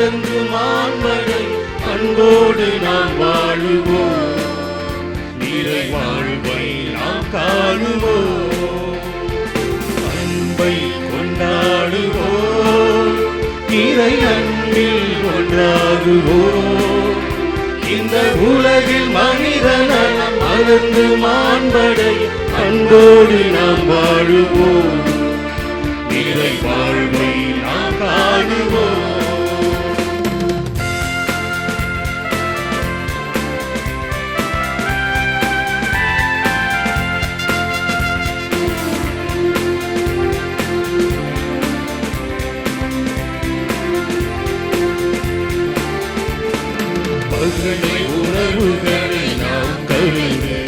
மறந்து மாண்படை அன்போடு நாம் வாழுவோம். நிறை வாழ்வை நாம் காணுவோம். அன்பை கொண்டாடுவோம். இறை அன்பில் ஒன்றாகுவோம். இந்த உலகில் மனிதநலம் மறந்து மாண்படை அன்போடு நாம் வாழுவோம். நிறை வாழ்வை நாம் காணுவோம். பகனை உணர்வுகளை நாம் கவிழ்ந்து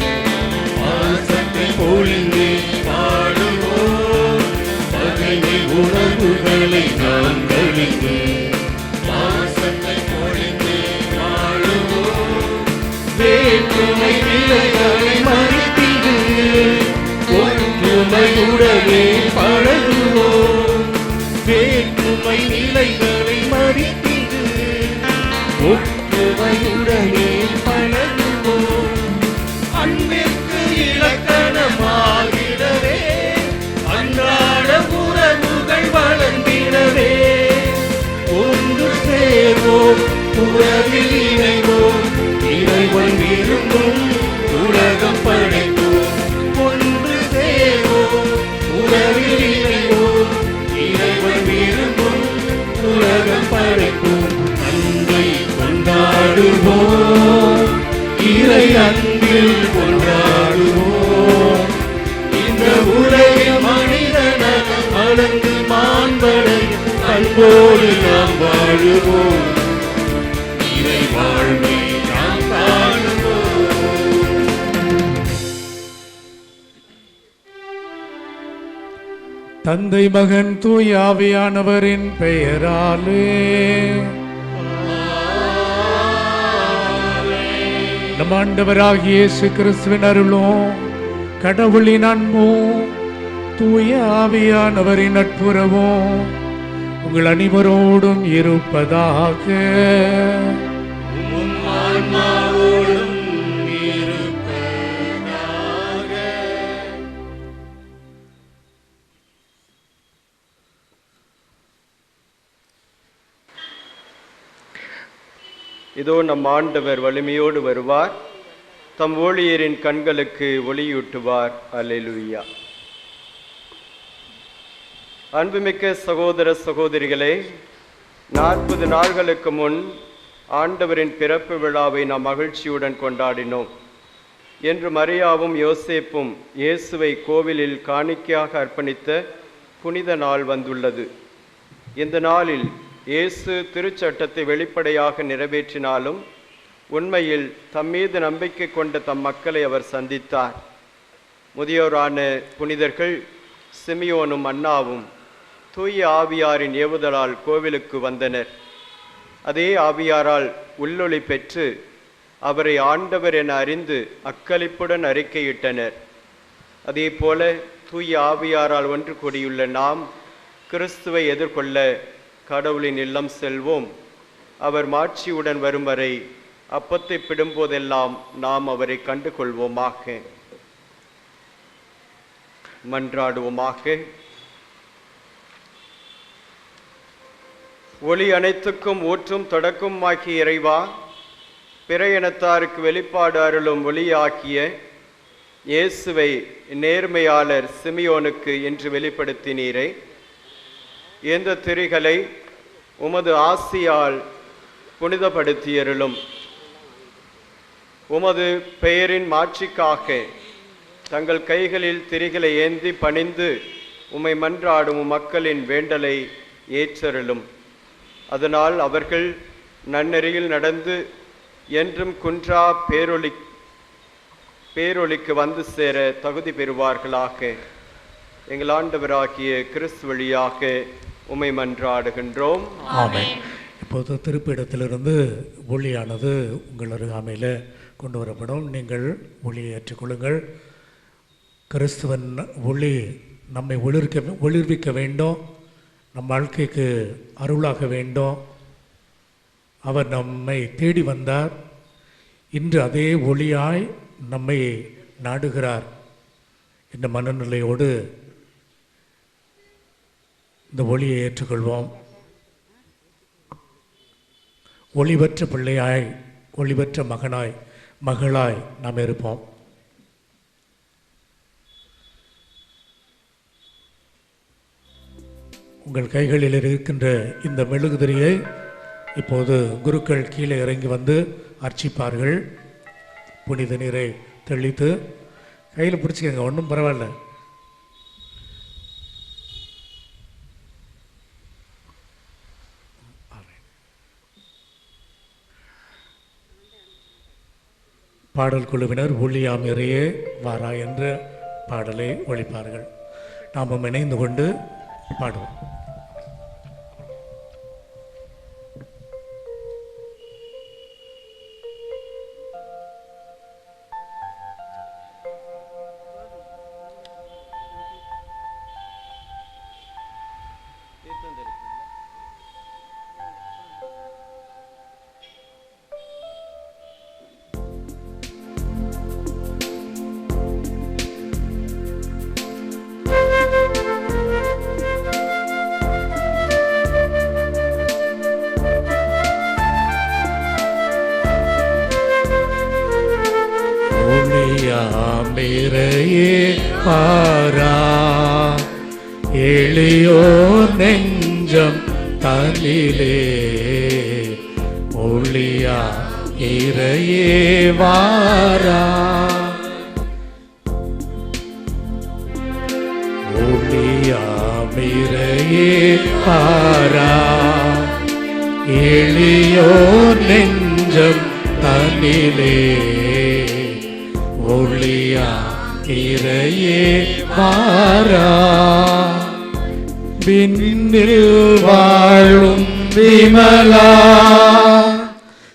பாசத்தை பொழிந்து பாடுவோம். பகனை உணர்வுகளை நாம் கவிழ்ந்து பாசத்தை பொழிந்து பாடுவோம். வேற்றுமை நிலைகளை மறித்திடு ஒற்றுமையுடனே பழகுவோம். வேற்றுமை நிலைகளை மறித்திடு ஒற்றுமையுடனே பழகுவோம். அன்பிற்கு இலக்கணமாகிடவே அன்றாட உறவுகள் வளர்ந்திடவே ஒன்று சேர்வோம், உறவில் இணைவோம். இறைவன் விரும்பும் உலகம் படைப்போம். ஒன்று சேர்வோம், உறவில் இணைவோம். இறைவன் விரும்பும் உலகம் படைப்போம். அன்பை கொண்டாடுவோம். இறை அன்பில் கொண்டாடுவோம். இந்த உலகில் மனிதநலம் மறந்து மாண்படை அன்போடு நாம் வாழுவோம். இறை வாழ்வை நாம் காணுவோம். தந்தை மகன் தூய ஆவியானவரின் பெயராலே நம் ஆண்டவராகிய இயேசு கிறிஸ்துவின் அருளும் கடவுளின் அன்பும் தூய ஆவியானவரின் நட்புறவும் உங்கள் அனைவரோடும் இருப்பதாக. இதோ நம் ஆண்டவர் வலிமையோடு வருவார். தம் ஊழியரின் கண்களுக்கு ஒளியூட்டுவார். அல்லேலூயா. அன்புமிக்க சகோதர சகோதரிகளே, 40 நாள்களுக்கு முன் ஆண்டவரின் பிறப்பு விழாவை நாம் மகிழ்ச்சியுடன் கொண்டாடினோம். என்று மரியாவும் யோசேப்பும் இயேசுவை கோவிலில் காணிக்கையாக அர்ப்பணித்த புனித நாள் வந்துள்ளது. இந்த நாளில் இயேசு திருச்சட்டத்தை வெளிப்படையாக நிறைவேற்றினாலும் உண்மையில் தம்மீது நம்பிக்கை கொண்ட தம் மக்களை அவர் சந்தித்தார். முதியோரான புனிதர்கள் சிமியோனும் அன்னாவும் தூய ஆவியாரின் ஏவுதலால் கோவிலுக்கு வந்தனர். அதே ஆவியாரால் உள்ளொளி பெற்று அவரை ஆண்டவர் என அறிந்து அக்களிப்புடன் அறிக்கையிட்டனர். அதே போல தூய ஆவியாரால் ஒன்று கூடியுள்ள நாம் கிறிஸ்துவை எதிர்கொள்ள கடவுளின் இல்லம் செல்வோம். அவர் மாட்சியுடன் வரும் வரை அப்பத்தை பிடும்போதெல்லாம் நாம் அவரை கண்டு கொள்வோமாக. மன்றாடுவோமாக. ஒளி அனைத்துக்கும் ஊற்றும் தொடக்கமாக்கிய இறைவா, பிற இனத்தாருக்கு வெளிப்பாடு அருளும் ஒளியாக்கிய இயேசுவை நேர்மையாளர் சிமியோனுக்கு இன்று வெளிப்படுத்தினீரே. இந்த திரிகளை உமது ஆசியால் புனிதப்படுத்தியருளும். உமது பெயரின் மாட்சிக்காக தங்கள் கைகளில் திரிகளை ஏந்தி பணிந்து உம்மை மன்றாடும் மக்களின் வேண்டலை ஏற்றருளும். அதனால் அவர்கள் நன்னெறியில் நடந்து என்றும் குன்றா பேரொளிக்கு வந்து சேர தகுதி பெறுவார்களாக. எங்கள் ஆண்டவராகிய கிறிஸ்து வழியாக உம்மை மன்றாடுகின்றோம். ஆமென். இப்போது திருப்பிடத்திலிருந்து ஒளியானது உங்கள் அருகாமையில் கொண்டு வரப்படும். நீங்கள் ஒளியை ஏற்றுக்கொள்ளுங்கள். கிறிஸ்துவன் ஒளி நம்மை ஒளிர்விக்க வேண்டும், நம் வாழ்க்கைக்கு அருளாக வேண்டும். அவர் நம்மை தேடி வந்தார். இன்று அதே ஒளியாய் நம்மை நாடுகிறார் என்ற மனநிலையோடு இந்த ஒளியை ஏற்றுக்கொள்வோம். ஒளிபெற்ற பிள்ளையாய், ஒளிபெற்ற மகனாய், மகளாய் நாம் இருப்போம். உங்கள் கைகளில் இருக்கின்ற இந்த மெழுகுதிரியை இப்போது குருக்கள் கீழே இறங்கி வந்து அர்ச்சிப்பார்கள். புனித நீரை தெளித்து கையில் பிடிச்சிக்கங்க, ஒன்றும் பரவாயில்ல. பாடல் குழுவினர் ஒளியாம் இறையே வாரா என்ற பாடலை ஒழிப்பார்கள். நாம் இணைந்து கொண்டு பாடுவோம். ஒளியாமிரையே பாரா எளியோ நெஞ்சம் தனிலே, ஒளியா இறையே வாரா ஒளியாமிரையே பாரா எளியோ நெஞ்சம் தனிலே, ஒளியா இறையே வாரா. விண்ணில் வாழும் விமலா,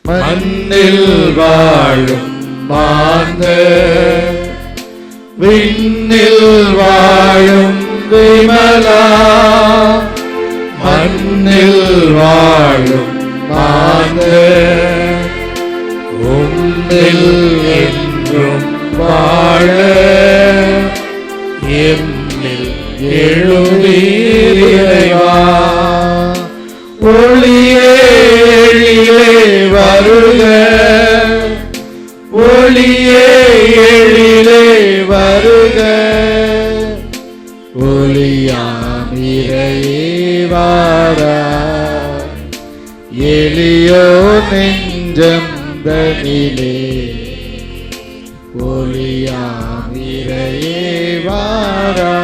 மண்ணில் வாழும் மாந்தர், விண்ணில் வாழும் விமலா, மண்ணில் வாழும் மாந்தர், உன்னில் என்றும் வாழ எம்மில் எழுவீர் இறைவா. ஒளியே எழிலே வருக, ஒளியே எழிலே வருக, ஒளியாம் இறையே வாரா எளியோ நெஞ்சம் தனிலே, ஒளியாம் இறையே வாரா.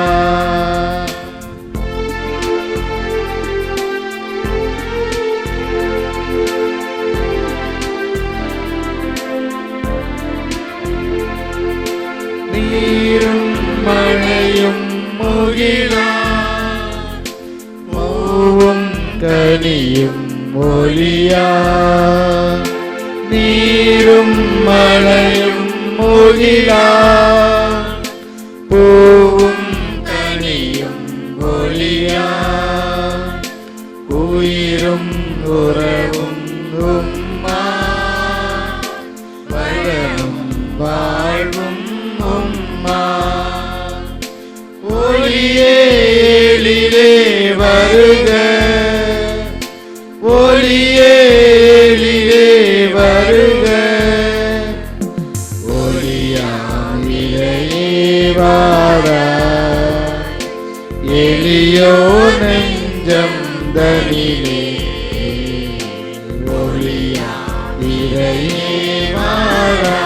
நீரும் மழையும் முகிலா, பூவும் கனியும் ஒளியா, நீரும் மழையும் முகிலா, பூவும் கனியும் ஒளியா, உயிரும் உறவும் உம்மா, வளரும் வாழ்வும் உம்மா, ஒளியே எழிலே வருக, ஒளியே எழிலே வருக, ஒளியாம் இறையே வாரா எளியோ நெஞ்சம் தனிலே, ஒளியாம் இறையே வாரா.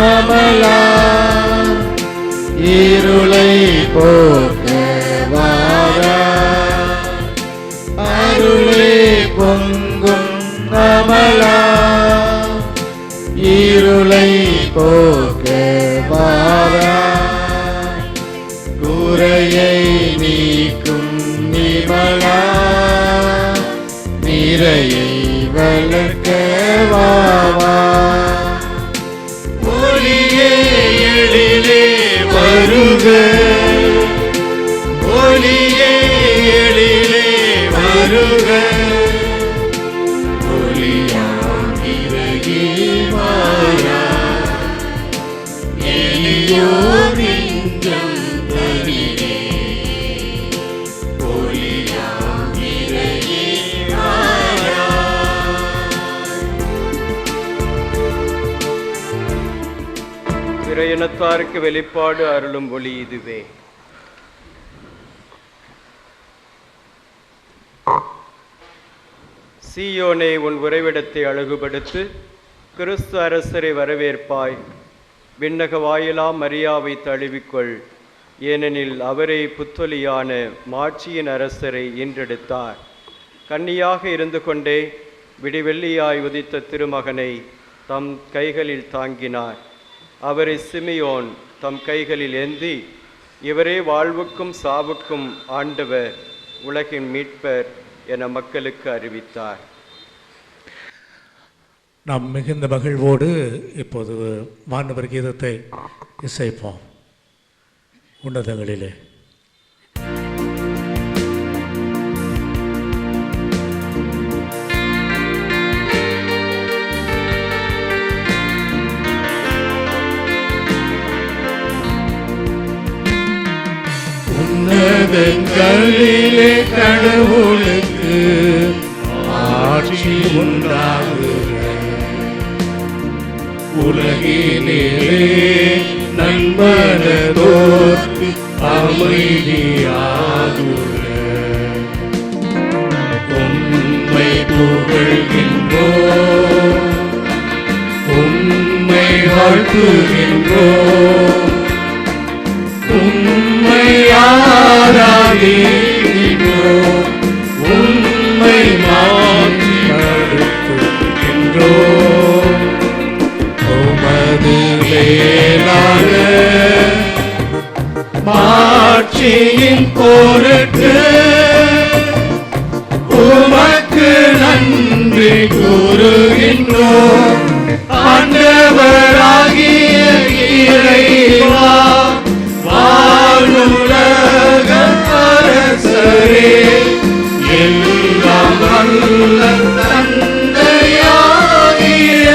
அமலா இருளை போக்க வாரா, அருளே பொங்கும் அமலா இருளை போக்க வாராய், குறையை நீக்கும் நிமலா, நிறையை வளர்க்க வாவாய். ஒளியே எழிலே வருக, ஒளியே எழிலே வருக, ஒளியாகிறகி மாயா, எளியோர் நெஞ்சம் தனிலே, ஒளியாகிறகி மாயா. பிற இனத்தாருக்கு வெளிப்பாடு அருளும் ஒளி இதுவே. சீயோனே, உன் உறைவிடத்தை அழகுபடுத்து, கிறிஸ்து அரசரை வரவேற்பாய். விண்ணக வாயிலாம் மரியாவை தழுவிக்கொள், ஏனெனில் அவரே புத்தொலியான மாட்சியின் அரசரை ஈன்றெடுத்தார். கன்னியாக இருந்து கொண்டே விடிவெள்ளியாய் உதித்த திருமகனை தம் கைகளில் தாங்கினார். அவரை சிமியோன் தம் கைகளில் ஏந்தி, இவரே வாழ்வுக்கும் சாவுக்கும் ஆண்டவர், உலகின் மீட்பர் என மக்களுக்கு அறிவித்தார். நாம் மிகுந்த மகிழ்வோடு இப்போது வானவர் கீதத்தை இசைப்போம். உன்னதங்களிலே உன்னதங்களிலே கடவுளுக்கு ஆட்சி உண்டாகுக, உலகிலே நண்பனதோர்க்கு அமைதியாகுக. உம்மை புகழ்கின்றோம், உம்மை வாழ்த்துகின்றோம், உம்மை ஆராதிக்கின்றோம், உம்மை மாற்றிடுத்துகின்றோம். உமது மேலான மாட்சியின் பொருட்டு உமக்கு நன்றி கூறுகின்றோம். ஆண்டவராகிய இறைவா, வானுலக அரசரே, எல்லாம் வல்ல தந்தையாகிய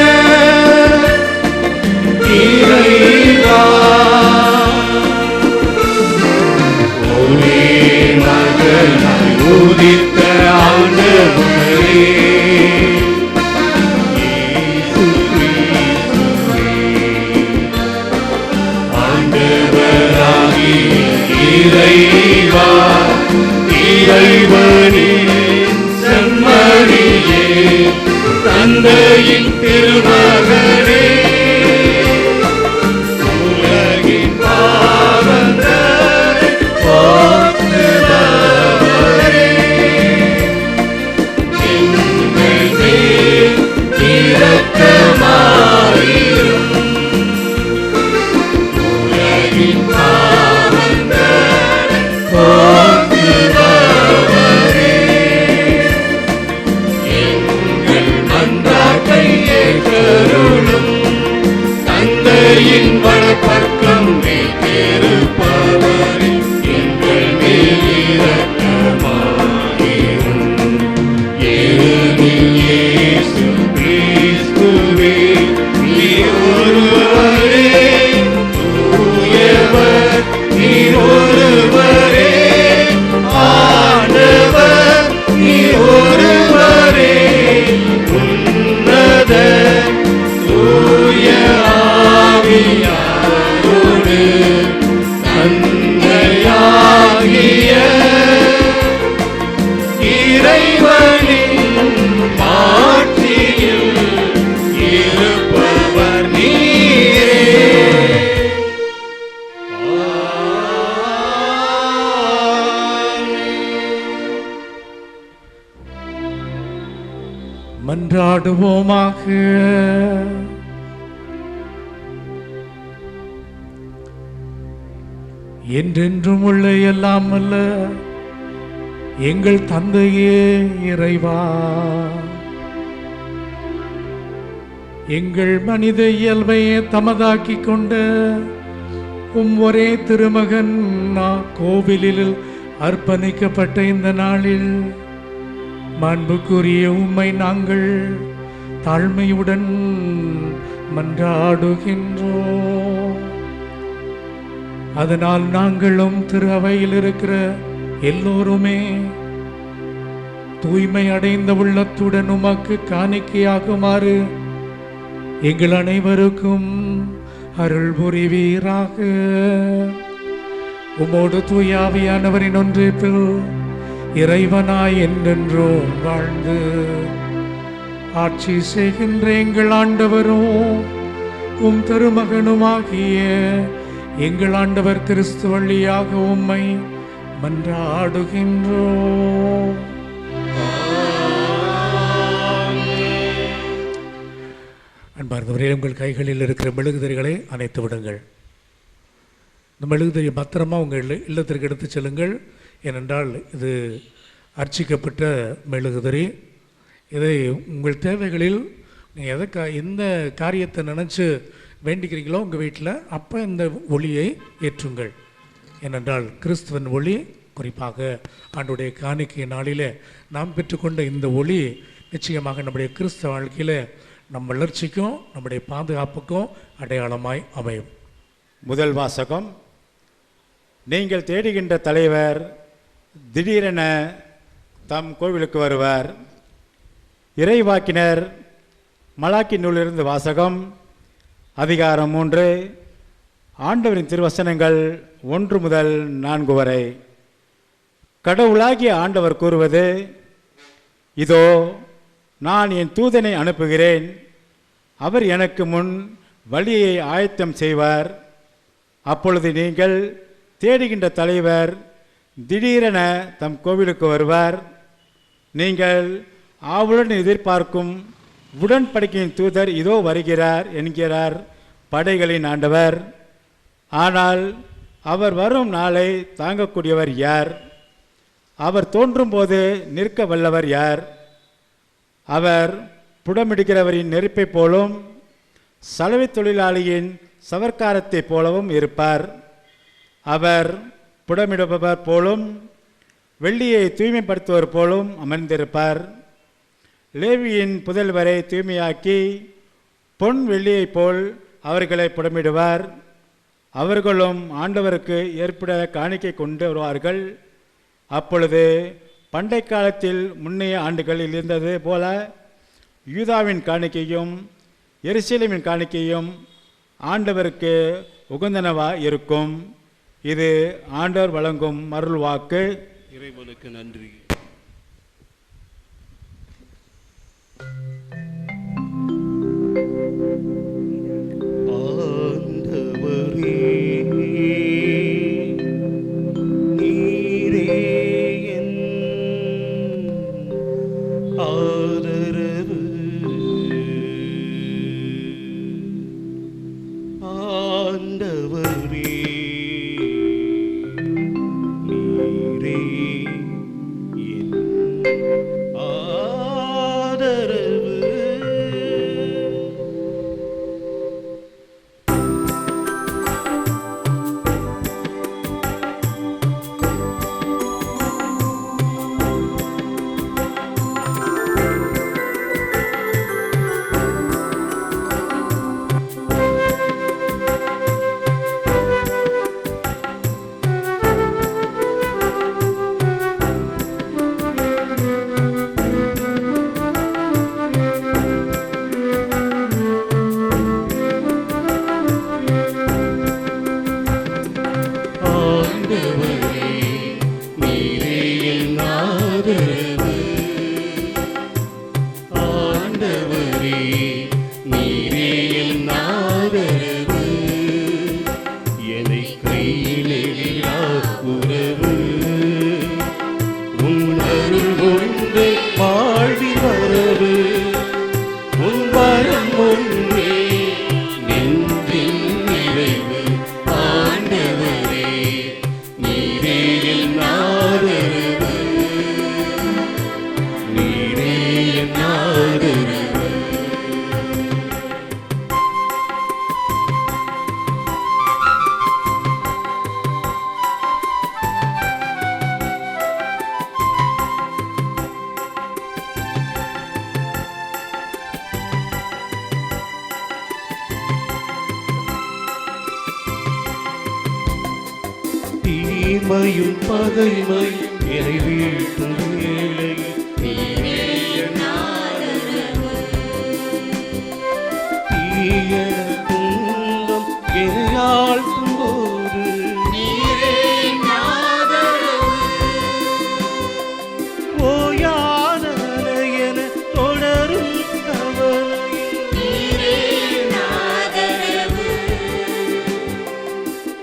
இறைவா, ஒரே மகனாய் உதித்த ஆண்டவரே, இயேசு கிறிஸ்துவே, ஆண்டவராகிய இறைவா, இறைவனின் செம்மறியே, தந்தையின் திருமகனே, உலகின் பாவங்களை போக்குபவரே, எங்கள் மேல் இரக்கமாயிரும். உலகின் பாவங்களை போக்குபவரே, எங்கள் மன்றாட்டை ஏற்றருளும். தந்தையின் வலப்பக்கம் வீற்றிருப்பவரே, எங்கள் மேல் இரக்கமாயிரும். ஏனெனில் இயேசு கிறிஸ்துவே, நீர் ஒருவரே தூயவர், நீர் ஒருவரே ஆண்டவர், நீர் ஒருவரே உன்னத தூய ஆவியாரோடு தந்தையாகிய இறைவனின் மாட்சியில் இருப்பவர் நீரே. மன்றாடுவோமாக. என்றென்றும் உள்ள எல்லாம் அல்ல எங்கள் தந்தையே இறைவா, எங்கள் மனித இயல்பை தமதாக்கி கொண்ட ஒரே திருமகன் கோவிலில் அர்ப்பணிக்கப்பட்ட இந்த நாளில் மாண்புக்குரிய உம்மை நாங்கள் தாழ்மையுடன் மன்றாடுகின்றோம். அதனால் நாங்களும் திரு அவையில் இருக்கிற எல்லோருமே தூய்மை அடைந்த உள்ளத்துடன் உமக்கு காணிக்கையாகுமாறு எங்கள் அனைவருக்கும் அருள் புரிவீராக. உமோடு தூயாவியானவரின் ஒன்றிப்பில் இறைவனாய் என்றென்றும் வாழ்ந்து ஆட்சி செய்கின்ற எங்கள் ஆண்டவரும் உம் திருமகனுமாகிய எங்கள் ஆண்டவர் கிறிஸ்து வழியாக உம்மை மன்றாடுகின்றோம். அன்பார்ந்தவரே, உங்கள் கைகளில் இருக்கிற மெழுகுதிரிகளை அணைத்து விடுங்கள். இந்த மெழுகுதிரி பத்திரமா உங்கள் இல்லத்திற்கு எடுத்து செல்லுங்கள். ஏனென்றால் இது அர்ச்சிக்கப்பட்ட மெழுகுதிரி. இதை உங்கள் தேவைகளில் நீங்கள் எந்த காரியத்தை நினச்சி வேண்டிக்கிறீங்களோ உங்கள் வீட்டில் அப்போ இந்த ஒளியை ஏற்றுங்கள். ஏனென்றால் கிறிஸ்துவன் ஒளி, குறிப்பாக ஆண்டுடைய காணிக்கை நாளில் நாம் பெற்றுக்கொண்ட இந்த ஒளி நிச்சயமாக நம்முடைய கிறிஸ்தவ வாழ்க்கையில் நம் வளர்ச்சிக்கும் நம்முடைய பாதுகாப்புக்கும் அடையாளமாய் அமையும். முதல் வாசகம். நீங்கள் தேடுகின்ற தலைவர் திடீரென தம் கோவிலுக்கு வருவார். இறைவாக்கினர் மலாக்கி நூலிலிருந்து வாசகம். அதிகாரம் 3, ஆண்டவரின் திருவசனங்கள் 1 முதல் 4 வரை. கடவுளாகிய ஆண்டவர் கூறுவது, இதோ நான் என் தூதனை அனுப்புகிறேன், அவர் எனக்கு முன் வழியை ஆயத்தம் செய்வார். அப்பொழுது நீங்கள் தேடுகின்ற தலைவர் திடீரென தம் கோவிலுக்கு வருவார். நீங்கள் ஆவலுடன் எதிர்பார்க்கும் உடன்படிக்கையின் தூதர் இதோ வருகிறார் என்கிறார் படைகளின் ஆண்டவர். ஆனால் அவர் வரும் நாளை தாங்கக்கூடியவர் யார்? அவர் தோன்றும் போது நிற்க வல்லவர் யார்? அவர் புடமிடுகிறவரின் நெருப்பை போலும் சலவை தொழிலாளியின் சவர்க்காரத்தை போலவும் இருப்பார். அவர் புடமிடுபவர் போலும் வெள்ளியை தூய்மைப்படுத்துவர் போலும் அமர்ந்திருப்பார். லேவியின் புதல்வரை தூய்மையாக்கி பொன் வெள்ளியை போல் அவர்களை புடமிடுவார். அவர்களும் ஆண்டவருக்கு ஏற்பட காணிக்கை கொண்டு வருவார்கள். அப்பொழுது பண்டை காலத்தில் முன்னைய ஆண்டுகளில் இருந்தது போல யூதாவின் காணிக்கையும் எருசலேமின் காணிக்கையும் ஆண்டவருக்கு உகந்தனவா இருக்கும். இது ஆண்டவர் வழங்கும் அருள் வாக்கு. இறைவனுக்கு நன்றி. ஆண்டவரே, நீரே என் ஆதரவு. ஆண்டவரே, நீரே என் ஆதரவு. தீமையும் பகைமையும் என்னை வீட்டும் வேளையில் தீயன துன்பம் என்னை ஆழ்த்தும் போது ஓயாத என தொடரும் கவலையில்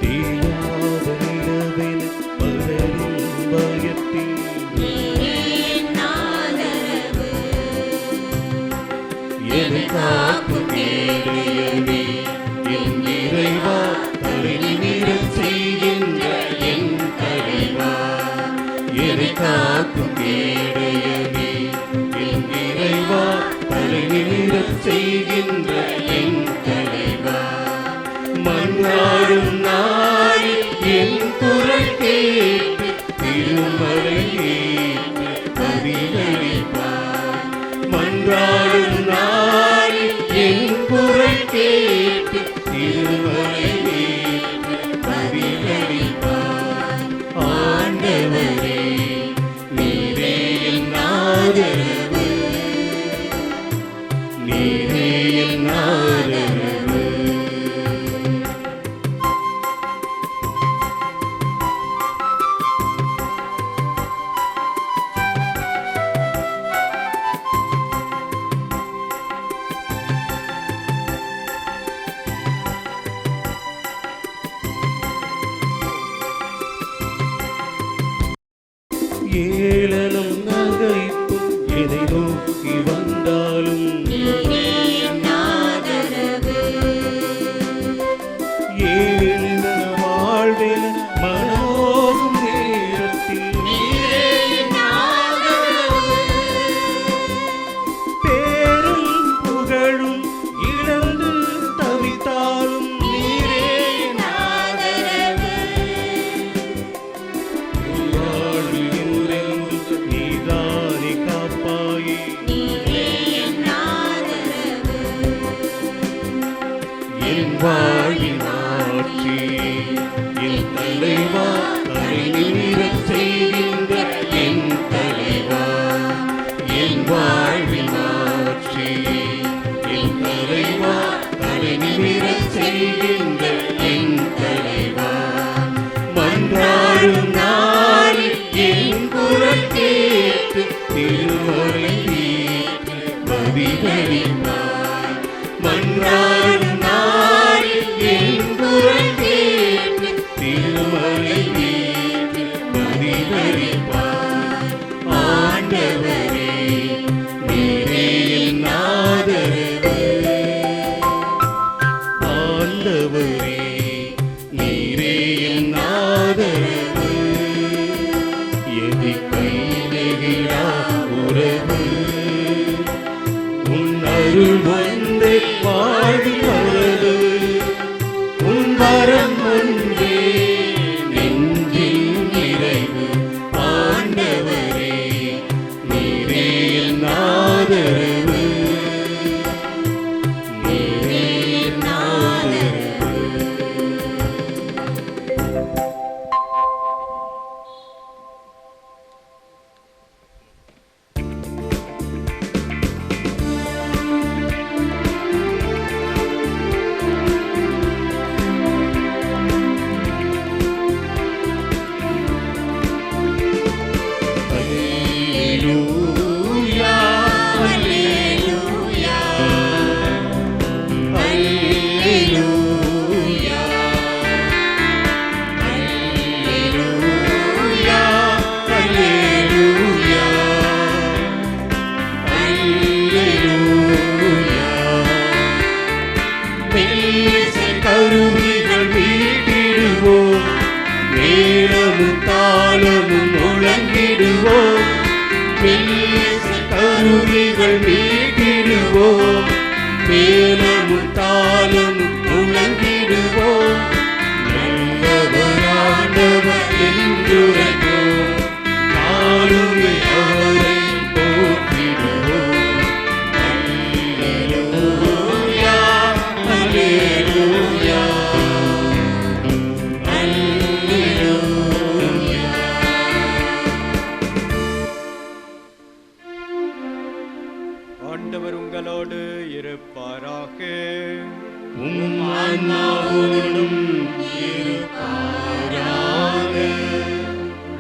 தீயாத நிலவென பலரும் பயத்தில் என்னை காக்கும் கேடையனே என் இறைவா தலை நிமிரச் செய்கின்ற என் தலைவா என்னை காக்கும் கேடையனே என் இறைவா தலை நிமிரச் செய்கின்ற என் தலைவா மன்றாடும் நாளில் என் குரல் கேட்டு திருமலை ஏற்று பதிலளிப்பார் மன்றாடும் நாளில் என் குரல் கேட்டு திருமலை ஏற்று பதிலளிப்பார் ஆண்டவரே நீரே என் ஆதரவு நீரே என் ஆதரவு ஏளனம் நகைப்பும் எதை நோக்கி வந்தாலும் ஏழென வாழ்வென மனோகும் நேரத்தில் பேரும் புகழும் இழந்து தவித்தாலும் நீரே என் வாழ்வில் என்றென்றும் நீதானே காப்பாயே என் வாழ்வின் ஆட்சி என் தலைவா தலை நிமிரச் செய்கின்ற என் தலைவா என் வாழ்வின் ஆட்சி என் தலைவா தலை நிமிரச் செய்கின்ற என் தலைவா மன்றாடும் நாளில் என் குரல் கேட்டு திருமலை ஏற்று பதிலளிப்பார் மன்றாடும் நாளில் என் குரல் கேட்டு திருமலை ஏற்று பதிலளிப்பார் ஆண்டவரே நீரே என் ஆதரவு ஆண்டவரே நீரே என் ஆதரவு எதி கைநெகிழா உறவு உன் அருள் ஒன்றே வாழ்வில் வளரு உன் வரம் ஒன்றே நெஞ்சில் நிறைவு ஆண்டவரே நீரே என் ஆதரவு நீரே என் ஆதரவு Alleluia, alleluia, alleluia, alleluia, alleluia, alleluia. மெல்லிசை கருவிகள் மீட்டிடுவோம் மேளமும் தாளமும் முழங்கிடுவோம் மெல்லிசை கருவிகள் மீட்டிடுவோம் மேளமும் தாளமும் முழங்கிடுவோம் நல்லவராண்டவர் என்றுரைப்போம் நாளுமே அவரை போற்றிடுவோம் அல்லேலூயா அல்லேலூயா அல்லேலூயா இருப்பாராக. உம் ஆன்மாவோடும் இருப்பாராக.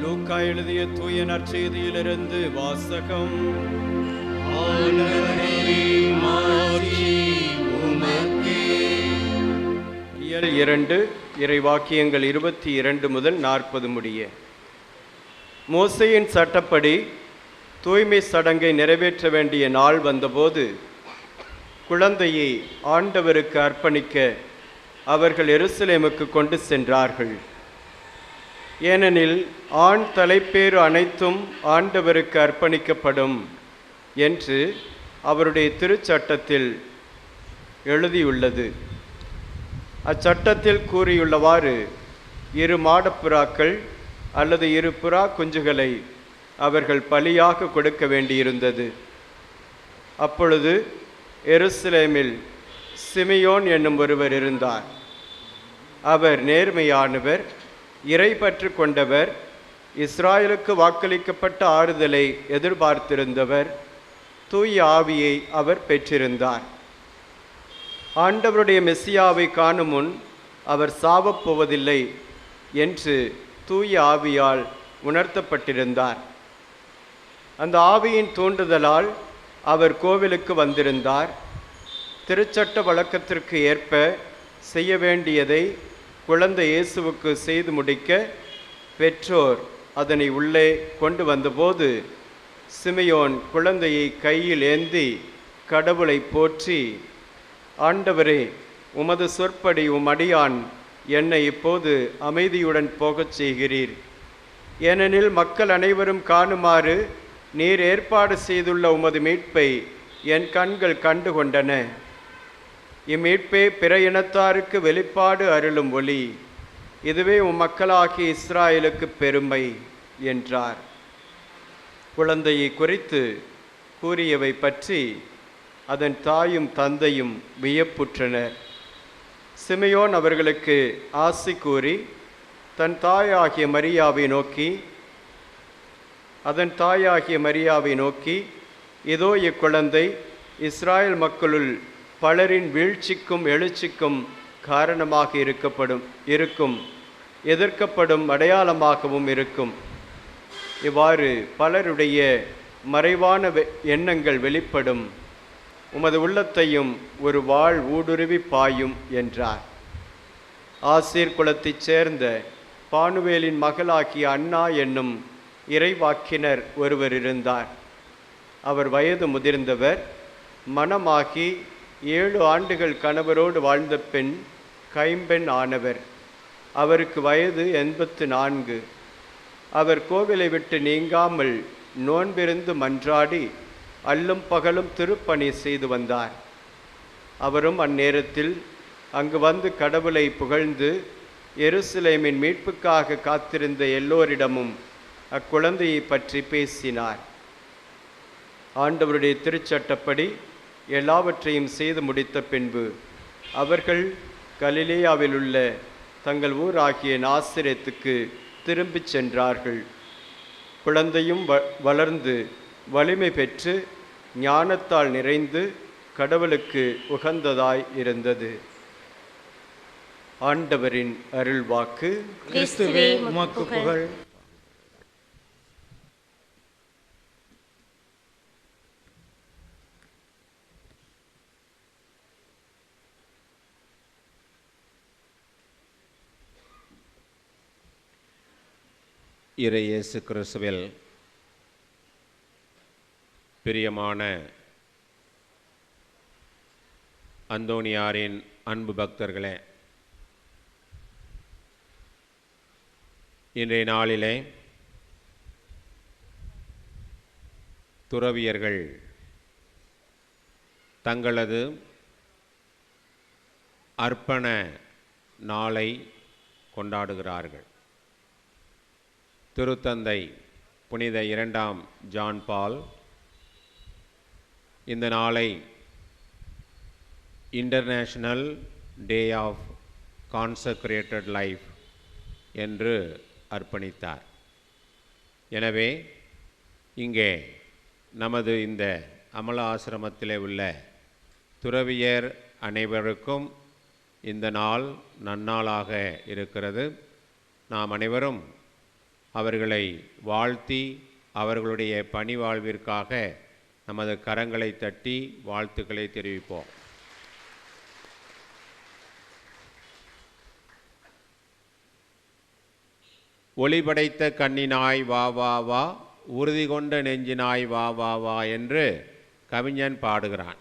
லூக்கா எழுதிய தூய நற்செய்தியிலிருந்து வாசகம். ஆண்டவரே, மாட்சி உமக்கே. இயல் 2 இறைவாக்கியங்கள் 22 முதல் 40 முடிய. மோசேயின் சட்டப்படி தூய்மை சடங்கை நிறைவேற்ற வேண்டிய நாள் வந்தபோது குழந்தையை ஆண்டவருக்கு அர்ப்பணிக்க அவர்கள் எருசலேமுக்கு கொண்டு சென்றார்கள். ஏனெனில் ஆண் தலைப்பேறு அனைத்தும் ஆண்டவருக்கு அர்ப்பணிக்கப்படும் என்று அவருடைய திருச்சட்டத்தில் எழுதியுள்ளது. அச்சட்டத்தில் கூறியுள்ளவாறு 2 மாடப்புறாக்கள் அல்லது 2 புறா குஞ்சுகளை அவர்கள் பலியாக கொடுக்க வேண்டியிருந்தது. அப்பொழுது எருசலேமில் சிமியோன் என்னும் ஒருவர் இருந்தார். அவர் நேர்மையானவர், இறைப்பற்று கொண்டவர், இஸ்ராயலுக்கு வாக்களிக்கப்பட்ட ஆறுதலை எதிர்பார்த்திருந்தவர். தூய ஆவியை அவர் பெற்றிருந்தார். ஆண்டவருடைய மெசியாவை காணும் முன் அவர் சாவப்போவதில்லை என்று தூய ஆவியால் உணர்த்தப்பட்டிருந்தார். அந்த ஆவியின் தூண்டுதலால் அவர் கோவிலுக்கு வந்திருந்தார். திருச்சட்ட வழக்கத்திற்கு ஏற்ப செய்ய வேண்டியதை குழந்தை இயேசுவுக்கு செய்து முடிக்க பெற்றோர் அதனை உள்ளே கொண்டு வந்தபோது சிமியோன் குழந்தையை கையில் ஏந்தி கடவுளை போற்றி, ஆண்டவரே, உமது சொற்படி உம் அடியான் என்னை இப்போது அமைதியுடன் போகச் செய்கிறீர். ஏனெனில் மக்கள் அனைவரும் காணுமாறு நீர் ஏற்பாடு செய்துள்ள உமது மீட்பை என் கண்கள் கண்டு கொண்டன. இம்மீட்பே பிற இனத்தாருக்கு வெளிப்பாடு அருளும் ஒளி. இதுவே உம் மக்களாகிய இஸ்ராயலுக்கு பெருமை என்றார். குழந்தையை குறித்து கூறியவை பற்றி அதன் தாயும் தந்தையும் வியப்புற்றனர். சிமியோன் அவர்களுக்கு ஆசி கூறி அதன் தாயாகிய மரியாவை நோக்கி, இதோ இக்குழந்தை இஸ்ராயல் மக்களுள் பலரின் வீழ்ச்சிக்கும் எழுச்சிக்கும் காரணமாக இருக்கும், எதிர்க்கப்படும் அடையாளமாகவும் இருக்கும். இவ்வாறு பலருடைய மறைவான எண்ணங்கள் வெளிப்படும். உமது உள்ளத்தையும் ஒரு வாள் ஊடுருவி பாயும் என்றார். ஆசீர் குலத்தைச் சேர்ந்த பானுவேலின் மகளாகிய அன்னா என்னும் இறைவாக்கினர் ஒருவர் இருந்தார். அவர் வயது முதிர்ந்தவர். மணமாகி 7 ஆண்டுகள் கணவரோடு வாழ்ந்த பெண் கைம்பெண் ஆனவர். அவருக்கு வயது 84. அவர் கோவிலை விட்டு நீங்காமல் நோன்பிருந்து மன்றாடி அல்லும் பகலும் திருப்பணி செய்து வந்தார். அவரும் அந்நேரத்தில் அங்கு வந்து கடவுளை புகழ்ந்து எருசலேமின் மீட்புக்காக காத்திருந்த எல்லோரிடமும் அக்குழந்தையை பற்றி பேசினார். ஆண்டவருடைய திருச்சட்டப்படி எல்லாவற்றையும் செய்து முடித்த பின்பு அவர்கள் கலிலேயாவில் உள்ள தங்கள் ஊராகிய நாசரேத்துக்கு திரும்பிச் சென்றார்கள். குழந்தையும் வளர்ந்து வலிமை பெற்று ஞானத்தால் நிறைந்து கடவுளுக்கு உகந்ததாய் இருந்தது. ஆண்டவரின் அருள்வாக்கு. கிறிஸ்துவே உமக்கு புகழ். இறை இயேசு கிறிஸ்துவில் பிரியமான அந்தோணியாரின் அன்பு பக்தர்களே, இன்றைய நாளிலே துறவியர்கள் தங்களது அர்ப்பண நாளை கொண்டாடுகிறார்கள். திருத்தந்தை புனித 2ஆம் ஜான் பால் இந்த நாளை international day of consecrated life என்று அர்ப்பணித்தார். எனவே இங்கே நமது இந்த அமல ஆசிரமத்திலே உள்ள துறவியர் அனைவருக்கும் இந்த நாள் நன்னாளாக இருக்கிறது. நாம் அனைவரும் அவர்களை வாழ்த்தி அவர்களுடைய பணி வாழ்விற்காக நமது கரங்களை தட்டி வாழ்த்துக்களை தெரிவிப்போம். ஒளி படைத்த கண்ணினாய் வா வா வா, உறுதி கொண்ட நெஞ்சினாய் வா வா வா என்று கவிஞன் பாடுகிறான்.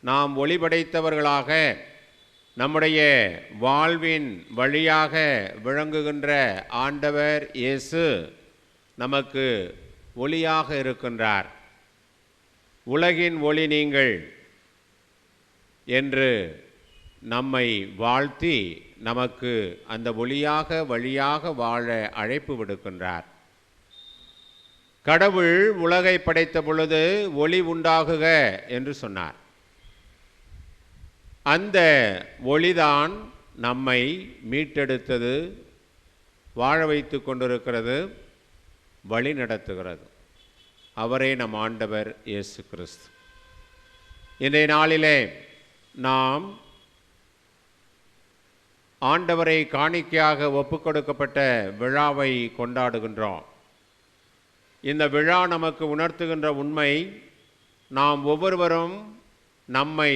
நாம் ஒளி படைத்தவர்களாக நம்முடைய வாழ்வின் வழியாக விளங்குகின்ற ஆண்டவர் இயேசு நமக்கு ஒளியாக இருக்கின்றார். உலகின் ஒளி நீங்கள் என்று நம்மை வாழ்த்தி நமக்கு அந்த ஒளியாக வழியாக வாழ அழைப்பு விடுக்கின்றார். கடவுள் உலகை படைத்த பொழுது ஒளி உண்டாகுக என்று சொன்னார். அந்த ஒளிதான் நம்மை மீட்டெடுத்தது, வாழ வைத்து கொண்டிருக்கிறது, வழி நடத்துகிறது. அவரே நம் ஆண்டவர் இயேசு கிறிஸ்து. இன்றைய நாளிலே நாம் ஆண்டவரை காணிக்கையாக ஒப்பு கொடுக்கப்பட்ட விழாவை கொண்டாடுகின்றோம். இந்த விழா நமக்கு உணர்த்துகின்ற உண்மை, நாம் ஒவ்வொருவரும் நம்மை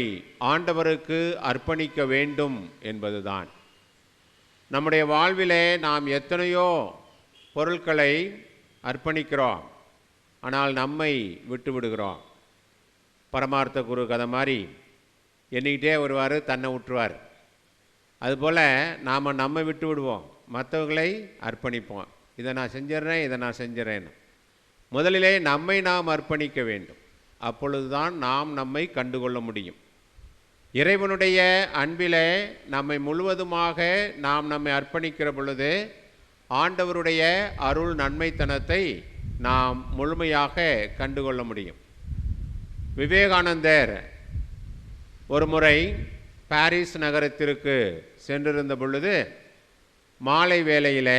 ஆண்டவருக்கு அர்ப்பணிக்க வேண்டும் என்பதுதான். நம்முடைய வாழ்விலே நாம் எத்தனையோ பொருட்களை அர்ப்பணிக்கிறோம், ஆனால் நம்மை விட்டு விடுகிறோம். பரமார்த்த குரு கதை மாதிரி எண்ணிக்கிட்டே வருவார், தன்னை விட்டுருவார். அதுபோல் நாம் நம்மை விட்டு விடுவோம், மற்றவர்களை அர்ப்பணிப்போம். இதை நான் செஞ்சிடறேன், இதை நான் செஞ்சிடறேன்னு. முதலிலே நம்மை நாம் அர்ப்பணிக்க வேண்டும். அப்பொழுதுதான் நாம் நம்மை கண்டுகொள்ள முடியும். இறைவனுடைய அன்பிலே நம்மை முழுவதுமாக நாம் நம்மை அர்ப்பணிக்கிற பொழுது ஆண்டவருடைய அருள் நன்மைத்தனத்தை நாம் முழுமையாக கண்டுகொள்ள முடியும். விவேகானந்தர் ஒரு முறை பாரிஸ் நகரத்திற்கு சென்றிருந்த பொழுது மாலை வேளையில்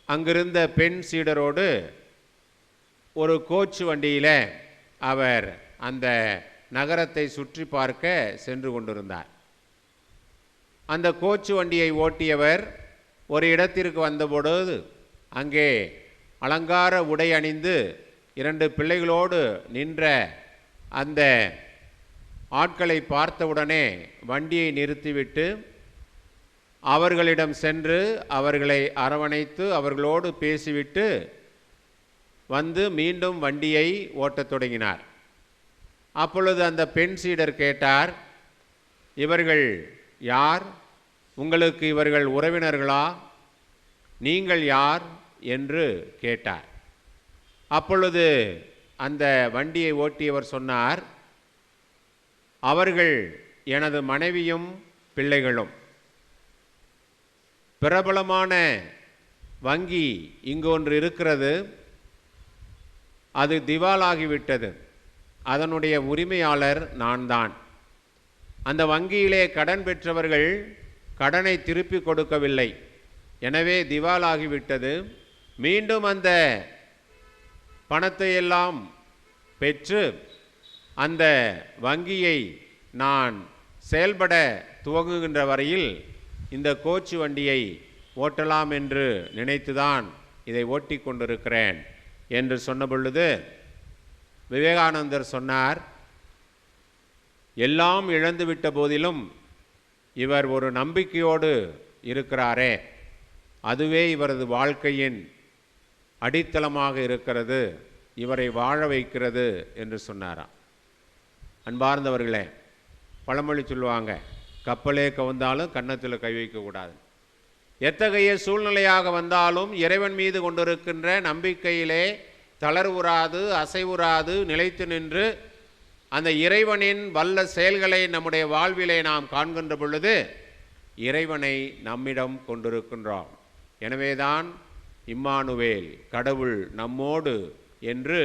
அங்கிருந்த பெண் சீடரோடு ஒரு கோச்சு வண்டியில் அவர் அந்த நகரத்தை சுற்றி பார்க்க சென்று கொண்டிருந்தார். அந்த கோச்சு வண்டியை ஓட்டியவர் ஒரு இடத்திற்கு வந்தபொழுது அங்கே அலங்கார உடை அணிந்து 2 பிள்ளைகளோடு நின்ற அந்த ஆட்களை பார்த்தவுடனே வண்டியை நிறுத்திவிட்டு அவர்களிடம் சென்று அவர்களை அரவணைத்து அவர்களோடு பேசிவிட்டு வந்து மீண்டும் வண்டியை ஓட்டத் தொடங்கினார். அப்பொழுது அந்த பெண் சீடர் கேட்டார், இவர்கள் யார்? உங்களுக்கு இவர்கள் உறவினர்களா? நீங்கள் யார் என்று கேட்டார். அப்பொழுது அந்த வண்டியை ஓட்டியவர் சொன்னார், அவர்கள் எனது மனைவியும் பிள்ளைகளும். பிரபலமான வங்கி இங்கு ஒன்று இருக்கிறது, அது திவாலாகிவிட்டது. அதனுடைய உரிமையாளர் நான் தான். அந்த வங்கியிலே கடன் பெற்றவர்கள் கடனை திருப்பி கொடுக்கவில்லை, எனவே திவாலாகிவிட்டது. மீண்டும் அந்த பணத்தை எல்லாம் பெற்று அந்த வங்கியை நான் செயல்பட துவங்குகின்ற வரையில் இந்த கோச்சு வண்டியை ஓட்டலாம் என்று நினைத்துதான் இதை ஓட்டி கொண்டிருக்கிறேன் என்று சொன்ன பொழுது விவேகானந்தர் சொன்னார், எல்லாம் இழந்துவிட்ட போதிலும் இவர் ஒரு நம்பிக்கையோடு இருக்கிறாரே, அதுவே இவரது வாழ்க்கையின் அடித்தளமாக இருக்கிறது, இவரை வாழ வைக்கிறது என்று சொன்னாராம். அன்பார்ந்தவர்களே, பழமொழி சொல்லுவாங்க, கப்பலே கவுந்தாலும் கன்னத்தில் கை வைக்கக்கூடாது. எத்தகைய சூழ்நிலையாக வந்தாலும் இறைவன் மீது கொண்டிருக்கின்ற நம்பிக்கையிலே தளர்வுறாது அசைவுறாது நிலைத்து நின்று அந்த இறைவனின் வல்ல செயல்களை நம்முடைய வாழ்விலே நாம் காண்கின்ற பொழுது இறைவனை நம்மிடம் கொண்டிருக்கின்றோம். எனவேதான் இம்மானுவேல், கடவுள் நம்மோடு என்று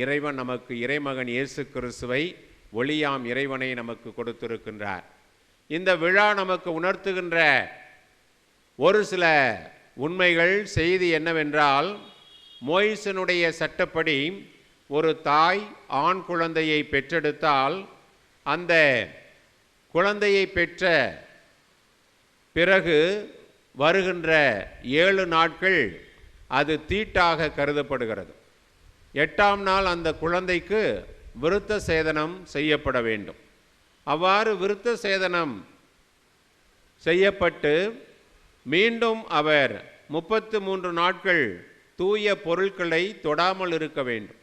இறைவன் நமக்கு இறைமகன் இயேசு கிறிஸ்துவை, ஒளியாம் இறைவனை நமக்கு கொடுத்திருக்கின்றார். இந்த விழா நமக்கு உணர்த்துகின்ற ஒரு சில உண்மைகள், செய்தி என்னவென்றால், மோயிசனுடைய சட்டப்படி ஒரு தாய் ஆண் குழந்தையை பெற்றெடுத்தால் அந்த குழந்தையை பெற்ற பிறகு வருகின்ற 7 நாட்கள் அது தீட்டாக கருதப்படுகிறது. 8ஆம் நாள் அந்த குழந்தைக்கு விருத்த சேதனம் செய்யப்பட வேண்டும். அவ்வாறு விருத்த சேதனம் செய்யப்பட்டு மீண்டும் அவர் 33 நாட்கள் தூய பொருட்களை தொடாமல் இருக்க வேண்டும்.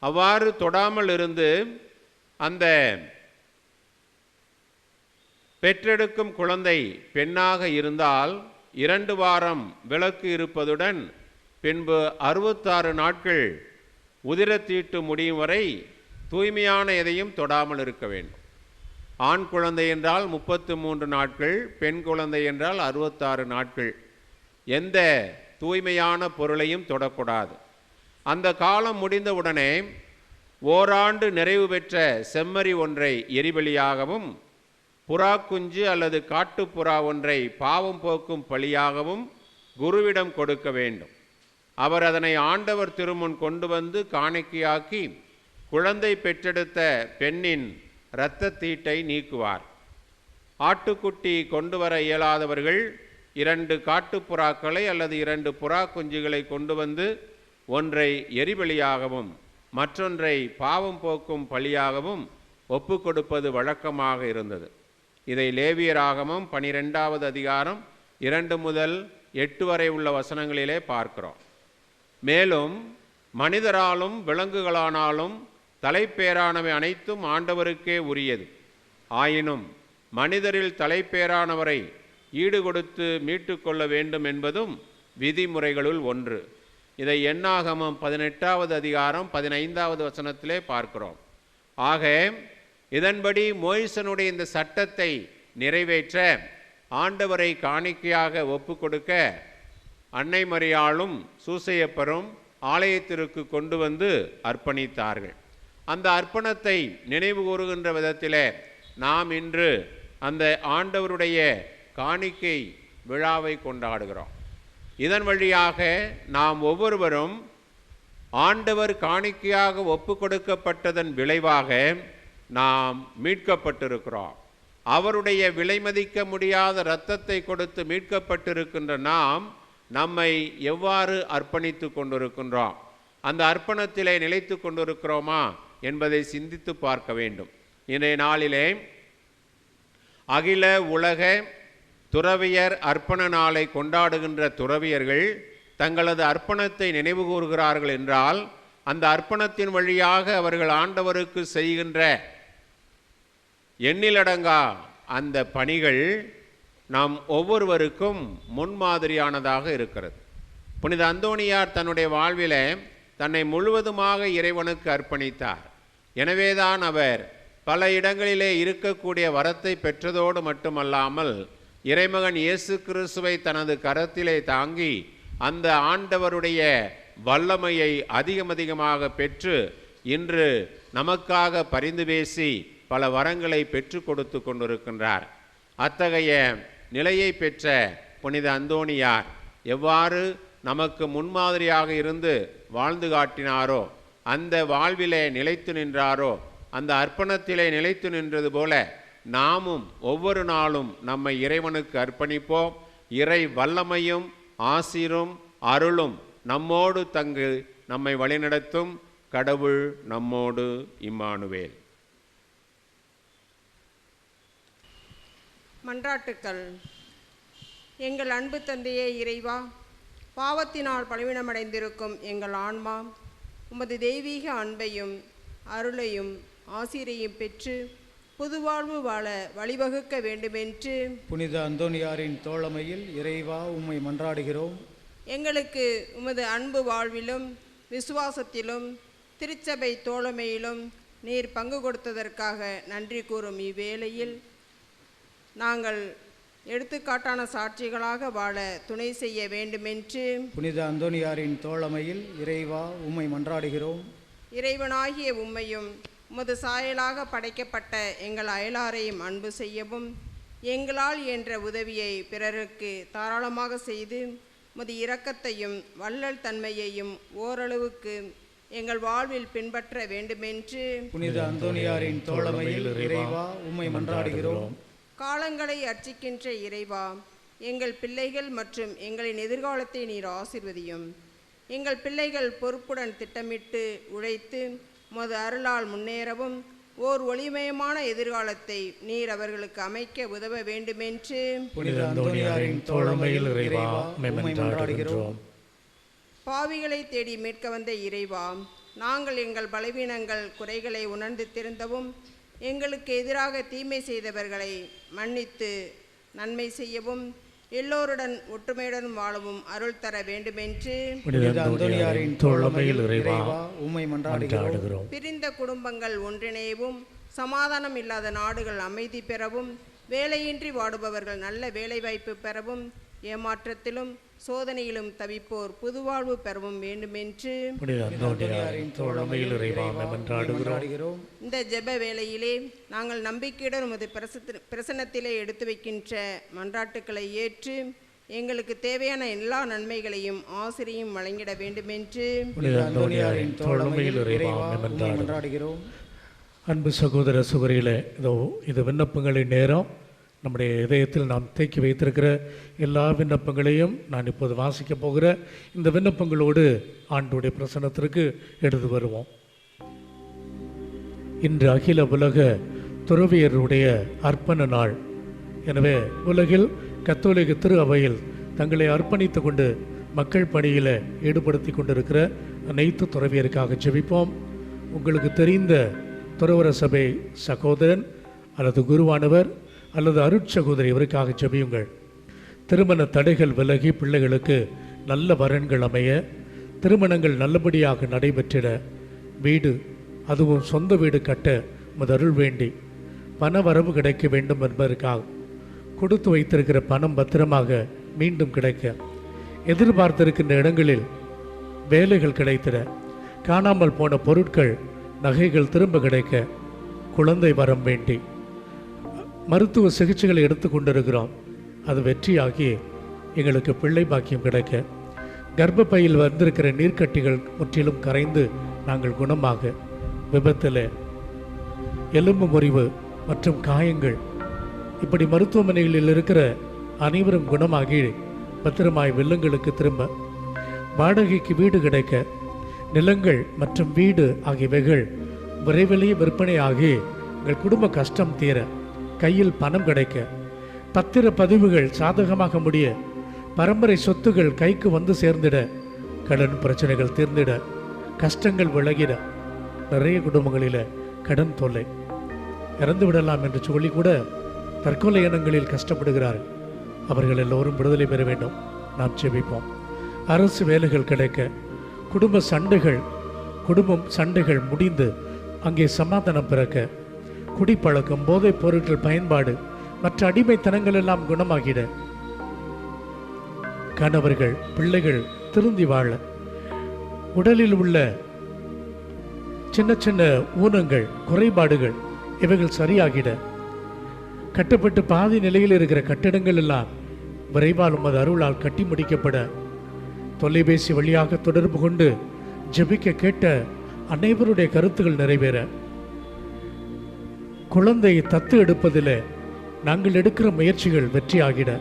அவ்வாறு தொடாமல் இருந்து அந்த பெற்றெடுக்கும் குழந்தை பெண்ணாக இருந்தால் 2 வாரம் விலக்கு இருப்பதுடன் பின்பு 66 நாட்கள் உதிரத்தீட்டு முடியும் வரை தூய்மையான எதையும் தொடாமல் இருக்க வேண்டும். ஆண் குழந்தை என்றால் 33 நாட்கள், பெண் குழந்தை என்றால் 66 நாட்கள். எந்த தூய்மையான பொருளையும் தொடக்கூடாது. அந்த காலம் முடிந்தவுடனே ஓராண்டு நிறைவு பெற்ற செம்மறி ஒன்றை எரிபலியாகவும் புறா குஞ்சு அல்லது காட்டுப்புறா ஒன்றை பாவம் போக்கும் பலியாகவும் குருவிடம் கொடுக்க வேண்டும். அவர் அதனை ஆண்டவர் திருமுன் கொண்டு வந்து காணிக்கையாக்கி குழந்தை பெற்றெடுத்த பெண்ணின் இரத்த தீட்டை நீக்குவார். ஆட்டுக்குட்டி கொண்டு வர இயலாதவர்கள் 2 காட்டுப்புறாக்களை அல்லது 2 புறா குஞ்சுகளை கொண்டு வந்து ஒன்றை எரிபலியாகவும் மற்றொன்றை பாவம் போக்கும் பலியாகவும் ஒப்பு கொடுப்பது வழக்கமாக இருந்தது. இதை லேவியராகமம் 12வது அதிகாரம் 2 முதல் 8 வரை உள்ள வசனங்களிலே பார்க்கிறோம். மேலும் மனிதராலும் விலங்குகளானாலும் தலைப்பேரானவை அனைத்தும் ஆண்டவருக்கே உரியது. ஆயினும் மனிதரில் தலைப்பேரானவரை ஈடுகொடுத்து மீட்டு கொள்ள வேண்டும் என்பதும் விதிமுறைகளுள் ஒன்று. இதை எண்ணாகமம் 18வது அதிகாரம் 15வது வசனத்திலே பார்க்கிறோம். ஆக இதன்படி மோய்சனுடைய இந்த சட்டத்தை நிறைவேற்ற ஆண்டவரை காணிக்கையாக ஒப்பு கொடுக்க அன்னை மரியாளும் சூசையப்பரும் ஆலயத்திற்கு கொண்டு வந்து அர்ப்பணித்தார்கள். அந்த அர்ப்பணத்தை நினைவு கூறுகின்ற விதத்திலே நாம் இன்று அந்த ஆண்டவருடைய காணிக்கை விழாவை கொண்டாடுகிறோம். இதன் வழியாக நாம் ஒவ்வொருவரும் ஆண்டவர் காணிக்கையாக ஒப்பு கொடுக்கப்பட்டதன் விளைவாக நாம் மீட்கப்பட்டிருக்கிறோம். அவருடைய விலைமதிக்க முடியாத இரத்தத்தை கொடுத்து மீட்கப்பட்டிருக்கின்ற நாம் நம்மை எவ்வாறு அர்ப்பணித்து கொண்டிருக்கின்றோம், அந்த அர்ப்பணத்திலே நிலைத்து கொண்டிருக்கிறோமா என்பதை சிந்தித்து பார்க்க வேண்டும். இன்றைய நாளிலே அகில உலக துறவியர் அர்ப்பண நாளை கொண்டாடுகின்ற துறவியர்கள் தங்களது அர்ப்பணத்தை நினைவு கூறுகிறார்கள் என்றால் அந்த அர்ப்பணத்தின் வழியாக அவர்கள் ஆண்டவருக்கு செய்கின்ற எண்ணிலடங்கா அந்த பணிகள் நாம் ஒவ்வொருவருக்கும் முன்மாதிரியானதாக இருக்கிறது. புனித அந்தோணியார் தன்னுடைய வாழ்விலே தன்னை முழுவதுமாக இறைவனுக்கு அர்ப்பணித்தார். எனவேதான் அவர் பல இடங்களிலே இருக்கக்கூடிய வரத்தை பெற்றதோடு மட்டுமல்லாமல் இறைமகன் இயேசு கிறிஸ்துவை தனது கரத்திலே தாங்கி அந்த ஆண்டவருடைய வல்லமையை அதிகமாக பெற்று இன்று நமக்காக பரிந்து பேசி பல வரங்களை பெற்று கொடுத்து கொண்டிருக்கின்றார். அத்தகைய நிலையை பெற்ற புனித அந்தோணியார் எவ்வாறு நமக்கு முன்மாதிரியாக இருந்து வாழ்ந்து காட்டினாரோ, அந்த வாழ்விலே நிலைத்து நின்றாரோ, அந்த அர்ப்பணத்திலே நிலைத்து நின்றது போல நாமும் ஒவ்வொரு நாளும் நம்மை இறைவனுக்கு அர்ப்பணிப்போம். இறை வல்லமையும் ஆசீரும் அருளும் நம்மோடு தங்கு நம்மை வழிநடத்தும். கடவுள் நம்மோடு இம்மானுவேல். மன்றாட்டுக்கள். எங்கள் அன்பு தந்தையே இறைவா, பாவத்தினால் பலவீனமடைந்திருக்கும் எங்கள் ஆன்மா உமது தெய்வீக அன்பையும் அருளையும் ஆசிரையும் பெற்று புதுவாழ்வு வாழ வழிவகுக்க வேண்டுமென்று புனித அந்தோணியாரின் தோழமையில் இறைவா உம்மை மன்றாடுகிறோம். எங்களுக்கு உமது அன்பு வாழ்விலும் விசுவாசத்திலும் திருச்சபை தோழமையிலும் நீர் பங்கு கொடுத்ததற்காக நன்றி கூறும் இவ்வேளையில் நாங்கள் எடுத்துக்காட்டான சாட்சிகளாக வாழ துணை செய்ய வேண்டுமென்று புனித அந்தோணியாரின் தோழமையில் இறைவா உம்மை மன்றாடுகிறோம். இறைவனாகிய உம்மையும் உமது சாயலாக படைக்கப்பட்ட எங்கள் அயலாரையும் அன்பு செய்யவும் எங்களால் என்ற உதவியை பிறருக்கு தாராளமாக செய்து உமது இரக்கத்தையும் வள்ளல் தன்மையையும் ஓரளவுக்கு எங்கள் வாழ்வில் பின்பற்ற வேண்டுமென்று புனித அந்தோனியாரின் தோழமையில் இறைவா உம்மை மன்றாடுகிறோம். காலங்களை அர்ச்சிக்கின்ற இறைவா, எங்கள் பிள்ளைகள் மற்றும் எங்களின் எதிர்காலத்தை நீர் ஆசீர்வதியும். எங்கள் பிள்ளைகள் பொறுப்புடன் திட்டமிட்டு உழைத்து உமது அருளால் முன்னேறவும் ஓர் ஒளிமயமான எதிர்காலத்தை நீர் அவர்களுக்கு அமைக்க உதவ வேண்டுமென்று புனித அந்தோனியாரின் தோழமையில் இறைவா உம்மை மன்றாடுகிறோம். பாவிகளை தேடி மீட்க வந்த இறைவா, நாங்கள் எங்கள் பலவீனங்கள் குறைகளை உணர்ந்து திருந்தவும் எங்களுக்கு எதிராக தீமை செய்தவர்களை மன்னித்து நன்மை செய்யவும் எல்லோருடன் ஒற்றுமையுடன் வாழவும் அருள் தர வேண்டுமென்று புனித அந்தோனியாரின் தோழமையில் இறைவா உம்மை மன்றாடுகிறோம். பிரிந்த குடும்பங்கள் ஒன்றிணையவும் சமாதானம் இல்லாத நாடுகள் அமைதி பெறவும் வேலையின்றி வாடுபவர்கள் நல்ல வேலைவாய்ப்பு பெறவும் ஏமாற்றத்திலும் சோதனையிலும் தவிப்போர் புதுவாழ்வு பெறவும் வேண்டுமென்று புனித அந்தோனியாரின் தோழமையில் இறைவா உம்மை மன்றாடுகிறோம். இந்த ஜெப வேளையிலே நாங்கள் நம்பிக்கையுடன் உமது பிரசன்னத்திலே எடுத்து வைக்கின்ற மன்றாட்டுக்களை ஏற்று எங்களுக்கு தேவையான எல்லா நன்மைகளையும் ஆசிரியும் வழங்கிட வேண்டுமென்று புனித அந்தோனியாரின் தோழமையில் இறைவா உம்மை மன்றாடுகிறோம். அன்பு சகோதர சகோதரிகளே, இது விண்ணப்பங்களின் நேரம். நம்முடைய இதயத்தில் நாம் தேக்கி வைத்திருக்கிற எல்லா விண்ணப்பங்களையும் நான் இப்போது வாசிக்கப் போகிற இந்த விண்ணப்பங்களோடு ஆண்டவருடைய பிரசன்னத்திற்கு எடுத்து வருவோம். இன்று அகில உலக துறவியருடைய அர்ப்பண நாள். எனவே உலகில் கத்தோலிக்க திரு அவையில் தங்களை அர்ப்பணித்து கொண்டு மக்கள் பணியில் ஈடுபடுத்தி கொண்டிருக்கிற அனைத்து துறவியருக்காக ஜெபிப்போம். உங்களுக்கு தெரிந்த துறவர சபை சகோதரன் அல்லது குருவானவர் அல்லது அருட்சகோதரி இவருக்காக ஜெபியுங்கள். திருமண தடைகள் விலகி பிள்ளைகளுக்கு நல்ல வரன்கள் அமைய, திருமணங்கள் நல்லபடியாக நடைபெற்றிட, வீடு அதுவும் சொந்த வீடு கட்ட முதருள் வேண்டி பண வரவு கிடைக்க வேண்டும் என்பதற்காக, கொடுத்து வைத்திருக்கிற பணம் பத்திரமாக மீண்டும் கிடைக்க, எதிர்பார்த்திருக்கின்ற இடங்களில் வேலைகள் கிடைத்திட, காணாமல் போன பொருட்கள் நகைகள் திரும்ப கிடைக்க, குழந்தை வரம் வேண்டி மருத்துவ சிகிச்சைகளை எடுத்து கொண்டிருக்கிறோம். அது வெற்றியாகி எங்களுக்கு பிள்ளை பாக்கியம் கிடைக்க, கர்ப்பப்பையில் வந்திருக்கிற நீர்க்கட்டிகள் முற்றிலும் கரைந்து நாங்கள் குணமாக, விபத்தில் எலும்பு முறிவு மற்றும் காயங்கள் இப்படி மருத்துவமனைகளில் இருக்கிற அனைவரும் குணமாகி பத்திரமாய் வில்லங்களுக்கு திரும்ப, வாடகைக்கு வீடு கிடைக்க, நிலங்கள் மற்றும் வீடு ஆகியவைகள் விரைவிலேயே விற்பனையாகி எங்கள் குடும்ப கஷ்டம் தீர, கையில் பணம் கிடைக்க, பத்திர பதிவுகள் சாதகமாக முடிய, பரம்பரை சொத்துகள் கைக்கு வந்து சேர்ந்திட, கடன் பிரச்சனைகள் தீர்ந்திட, கஷ்டங்கள் விலகிட. நிறைய குடும்பங்களில் கடன் தொல்லை, இறந்து விடலாம் என்று சொல்லி கூட தற்கொலை எண்ணங்களில் கஷ்டப்படுகிறார்கள். அவர்கள் எல்லோரும் விடுதலை பெற வேண்டும். நாம் ஜெபிப்போம். அரசு வேலைகள் கிடைக்க, குடும்பம் சண்டைகள் முடிந்து அங்கே சமாதானம் பிறக்க, குடிப்பழக்கம், போதைப் பொருட்கள் பயன்பாடு மற்ற அடிமைத்தனங்கள் எல்லாம் குணமாகிட, கணவர்கள் பிள்ளைகள் திருந்தி வாழ, உடலில் உள்ள சின்ன சின்ன ஊனங்கள் குறைபாடுகள் இவைகள் சரியாகிட, கட்டப்பட்டு பாதி நிலையில் இருக்கிற கட்டிடங்கள் எல்லாம் விரைவால் உமது அருளால் கட்டி முடிக்கப்பட, தொலைபேசி வழியாக தொடர்பு கொண்டு ஜெபிக்க கேட்ட அனைவருடைய கருத்துகள் நிறைவேற, குழந்தையை தத்து எடுப்பதில் நாங்கள் எடுக்கிற முயற்சிகள் வெற்றியாகிட,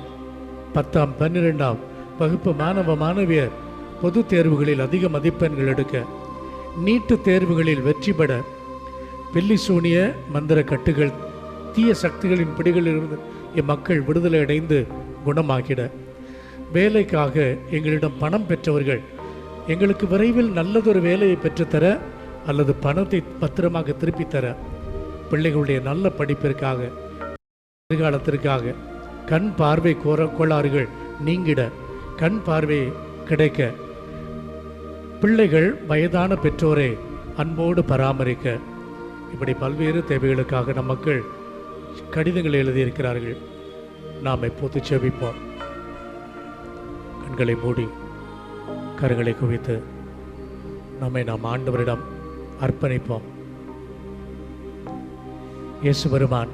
10ஆம் 12ஆம் வகுப்பு மாணவ மாணவியர் பொது தேர்வுகளில் அதிக மதிப்பெண்கள் எடுக்க, நீட்டு தேர்வுகளில் வெற்றி பெற, பில்லி சூனிய மந்திர கட்டுகள் தீய சக்திகளின் பிடிகளிலிருந்து இம்மக்கள் விடுதலை அடைந்து குணமாகிட, வேலைக்காக எங்களிடம் பணம் பெற்றவர்கள் எங்களுக்கு விரைவில் நல்லதொரு வேலையை பெற்றுத்தர அல்லது பணத்தை பத்திரமாக திருப்பித்தர, பிள்ளைகளுடைய நல்ல படிப்பிற்காக, எதிர்காலத்திற்காக, கண் பார்வை கோளாறுகள் நீங்கிட, கண் பார்வை கிடைக்க, பிள்ளைகள் வயதான பெற்றோரை அன்போடு பராமரிக்க, இப்படி பல்வேறு தேவைகளுக்காக நம் மக்கள் கடிதங்கள் எழுதியிருக்கிறார்கள். நாம் எப்போது ஜெபிப்போம். கண்களை மூடி கரங்களை குவித்து நம்மை நாம் ஆண்டவரிடம் அர்ப்பணிப்போம். இயேசு பெருமான்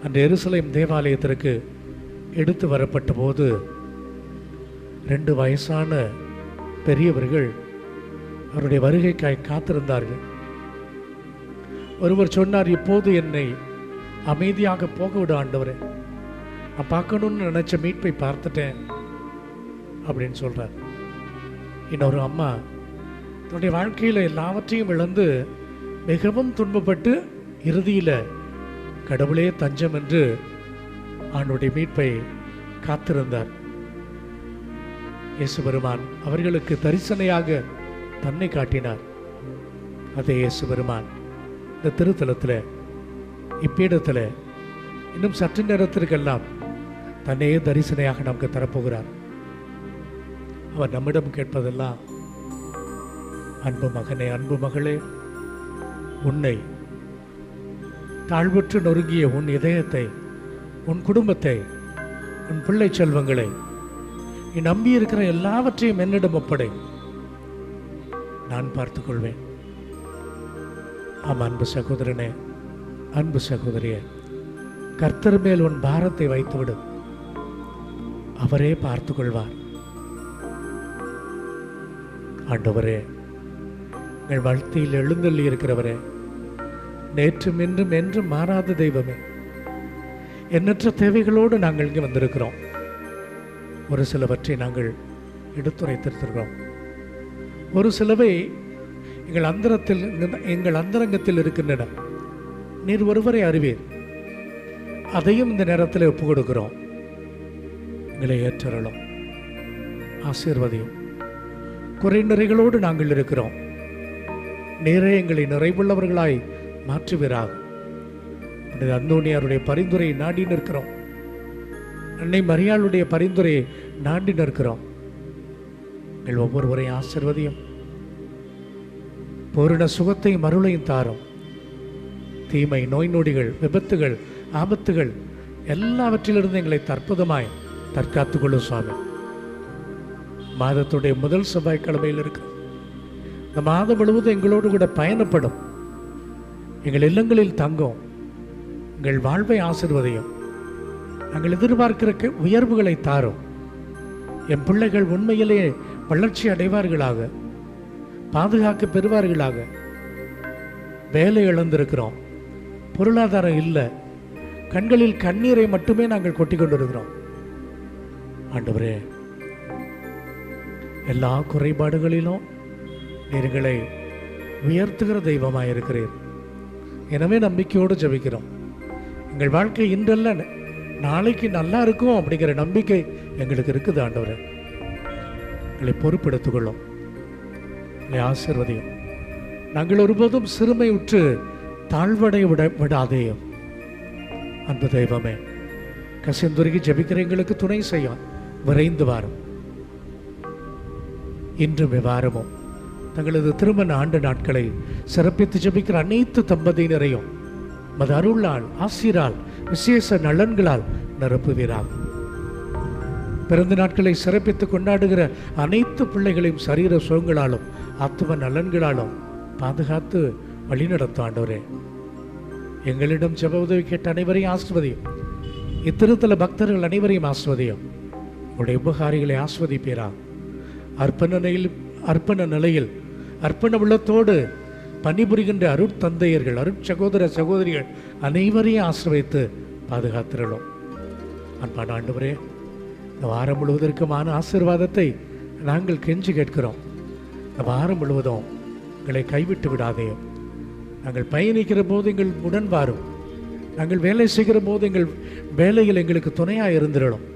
அன்று எருசலேம் தேவாலயத்திற்கு எடுத்து வரப்பட்ட போது 2 வயசான பெரியவர்கள் அவருடைய வருகைக்காய் காத்திருந்தார்கள். ஒருவர் சொன்னார், இப்போது என்னை அமைதியாக போக விட ஆண்டவரே, நான் பார்க்கணும்னு நினைச்ச மீட்பை பார்த்துட்டேன் அப்படின்னு சொல்றார். இன்னொரு அம்மா தன்னுடைய வாழ்க்கையில் எல்லாவற்றையும் இழந்து மிகவும் துன்பப்பட்டு இறுதியில் கடவுளே தஞ்சம் என்று ஆண்டவருடைய மீட்பை காத்திருந்தார். இயேசு பெருமான் அவர்களுக்கு தரிசனையாக தன்னை காட்டினார். அதே இயேசு பெருமான் இந்த திருத்தலத்தில், இப்பீடத்தில் இன்னும் சற்று நேரத்திற்கெல்லாம் தன்னையே தரிசனையாக நமக்கு தரப்போகிறார். அவர் நம்மிடம் கேட்பதெல்லாம், அன்பு மகனே, அன்பு மகளே, உன்னை தாழ்வுற்று நொறுங்கிய உன் இதயத்தை, உன் குடும்பத்தை, உன் பிள்ளை செல்வங்களை, நீ நம்பியிருக்கிற எல்லாவற்றையும் என்னிடம் ஒப்படை, நான் பார்த்துக்கொள்வேன். ஆம் அன்பு சகோதரனே, அன்பு சகோதரியே, கர்த்தர் மேல் உன் பாரத்தை வைத்துவிடு, அவரே பார்த்து கொள்வார். ஆண்டவரே, எங்கள் வாழ்க்கையில் எழுந்தள்ளி இருக்கிறவரே, நேற்றும் இன்றும் என்றும் மாறாத தெய்வமே, எண்ணற்ற தேவைகளோடு நாங்கள் இங்கே வந்திருக்கிறோம். ஒரு சிலவற்றை நாங்கள் எடுத்துரைத்திருக்கிறோம். ஒரு சிலவை எங்கள் அந்தரங்கத்தில் இருக்கின்றன. நீர் ஒருவரை அறிவீர். அதையும் இந்த நேரத்தில் ஒப்புக் கொடுக்கிறோம். எங்களை ஏற்றருளும், ஆசீர்வதியும். குறை நிறைகளோடு நாங்கள் இருக்கிறோம். நீரே எங்களை நிறைவுள்ளவர்களாய் மாற்றுவீராக. அந்தோனியாருடைய பரிந்துரையை நாடி நிற்கிறோம். அன்னை மரியாளுடைய பரிந்துரையை நாடி நிற்கிறோம். எங்கள் ஒவ்வொருவரையும் ஆசீர்வதியும். பூரண சுகத்தையும் அருளையும் தாரும். தீமை, நோய் நொடிகள், விபத்துகள், ஆபத்துகள் எல்லாவற்றிலிருந்து எங்களை அற்புதமாய் தற்காத்துக் கொள்ளும் சுவாமி. மாதத்துடைய முதல் செவ்வாய்க்கிழமையில் இருக்கு. இந்த மாதம் முழுவதும் எங்களோடு கூட பயணப்படும். எங்கள் இல்லங்களில் தங்கும். எங்கள் வாழ்வை ஆசீர்வதியும். நாங்கள் எதிர்பார்க்கிற உயர்வுகளை தாரும். என் பிள்ளைகள் உண்மையிலே வளர்ச்சி அடைவார்களாக, பாதுகாக்க பெறுவார்களாக. வேலை இழந்திருக்கிறோம், பொருளாதாரம் இல்லை, கண்களில் கண்ணீரை மட்டுமே நாங்கள் கொட்டி கொண்டிருக்கிறோம். ஆண்டவரே, எல்லா குறைபாடுகளிலும் நீர்களை உயர்த்துகிற தெய்வமாக இருக்கிறீர். எனவே நம்பிக்கையோடு ஜெபிக்கிறோம். எங்கள் வாழ்க்கை இன்றல்ல நாளைக்கு நல்லா இருக்கும் அப்படிங்கிற நம்பிக்கை எங்களுக்கு இருக்குது. ஆண்டவரே, எங்களை பொறுப்பெடுத்துக்கொள்ளும், எங்களை ஆசீர்வதியும். நாங்கள் ஒருபோதும் சிறுமை உற்று தாழ்வடை விடாதேயும். அன்பு தெய்வமே, கசிந்துருகி ஜெபிக்கிற எங்களுக்கு துணை செய்யும். விரைந்து வாரும். இன்றும் விவாரமும் தங்களது திருமண ஆண்டு நாட்களை சிறப்பித்து ஜெபிக்கிற அனைத்து தம்பதியினரையும் மது அருளால், ஆசீரால், விசேஷ நலன்களால் நிரப்புவீராக. பிறந்த நாட்களை சிறப்பித்து கொண்டாடுகிற அனைத்து பிள்ளைகளையும் சரீர சுகங்களாலும் ஆத்தும நலன்களாலும் பாதுகாத்து வழிநடத்தும். ஆண்டவரே, எங்களிடம் ஜெப உதவி கேட்ட அனைவரையும் ஆசிர்வதியும். இத்திருத்தல பக்தர்கள் அனைவரையும் ஆசிர்வதியும். உங்களுடைய உபகாரிகளை ஆசிர்வதிப்பீராக. அர்ப்பண நிலையில் அர்ப்பண உள்ளத்தோடு பணிபுரிகின்ற அருட்தந்தையர்கள், அருட்சகோதர சகோதரிகள் அனைவரையும் ஆசிர்வதித்து பாதுகாத்திரலும். அன்பான ஆண்டவரே, இந்த வாரம் முழுவதற்குமான ஆசீர்வாதத்தை நாங்கள் கெஞ்சி கேட்கிறோம். இந்த வாரம் முழுவதும் எங்களை கைவிட்டு விடாதேயும். நாங்கள் பயணிக்கிற போது எங்கள் உடன் வாரும். நாங்கள் வேலை செய்கிற போது எங்கள் வேலையில் எங்களுக்கு துணையாக இருந்திரலும்.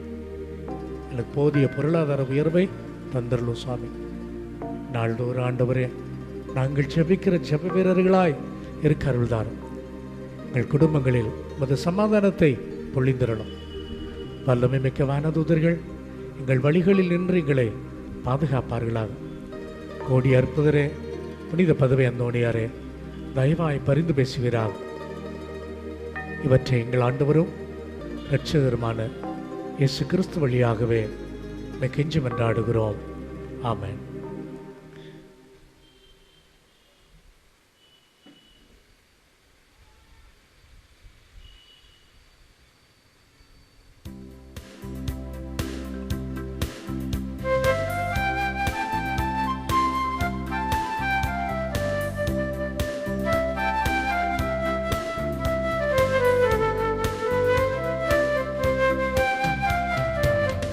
எங்களுக்கு போதிய பொருளாதார உயர்வை தந்தரலும் சுவாமி. நாள்தோறும் ஆண்டவரே, நாங்கள் ஜெபிக்கிற ஜெப வீரர்களாய் இருக்க அருள்தாரும். எங்கள் குடும்பங்களில் மது சமாதானத்தை பொழிந்திரலும். வல்லமை மிக்க வானதூதர்கள் எங்கள் வழிகளில் நின்று எங்களை பாதுகாப்பார்களாக. கோடி அற்புதரே, புனித பதவி அந்தோணியாரே, தயவாய் பரிந்து பேசுவீராக. இவற்றை எங்கள் ஆண்டவரும் இரட்சகருமான இயேசு கிறிஸ்து வழியாகவே கெஞ்சி மன்றாடுகிறோம். ஆமென்.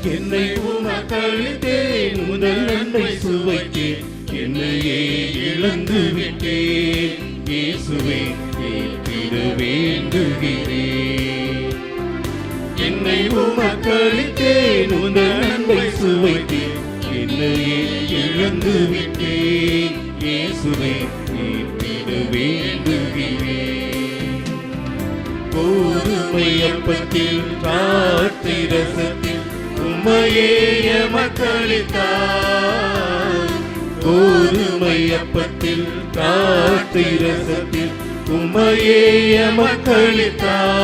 என்னை உமக்களித்தேன், முதல் நன்மை சுவைத்தேன், என்னையே இழந்து விட்டேன். இயேசுவே ஏற்றிட வேண்டுகிறேன். என்னை உமக்களித்தேன், முதல் நன்மை சுவைத்தேன், என்னையே இழந்து விட்டேன். இயேசுவே ஏற்றிட வேண்டுகிறேன். கோதுமை அப்பத்தில் திராட்சை ரசத்தில் உம்மையே எமக்களித்தார். கோதுமை அப்பத்தில் திராட்சை ரசத்தில் உம்மையே எமக்களித்தார்.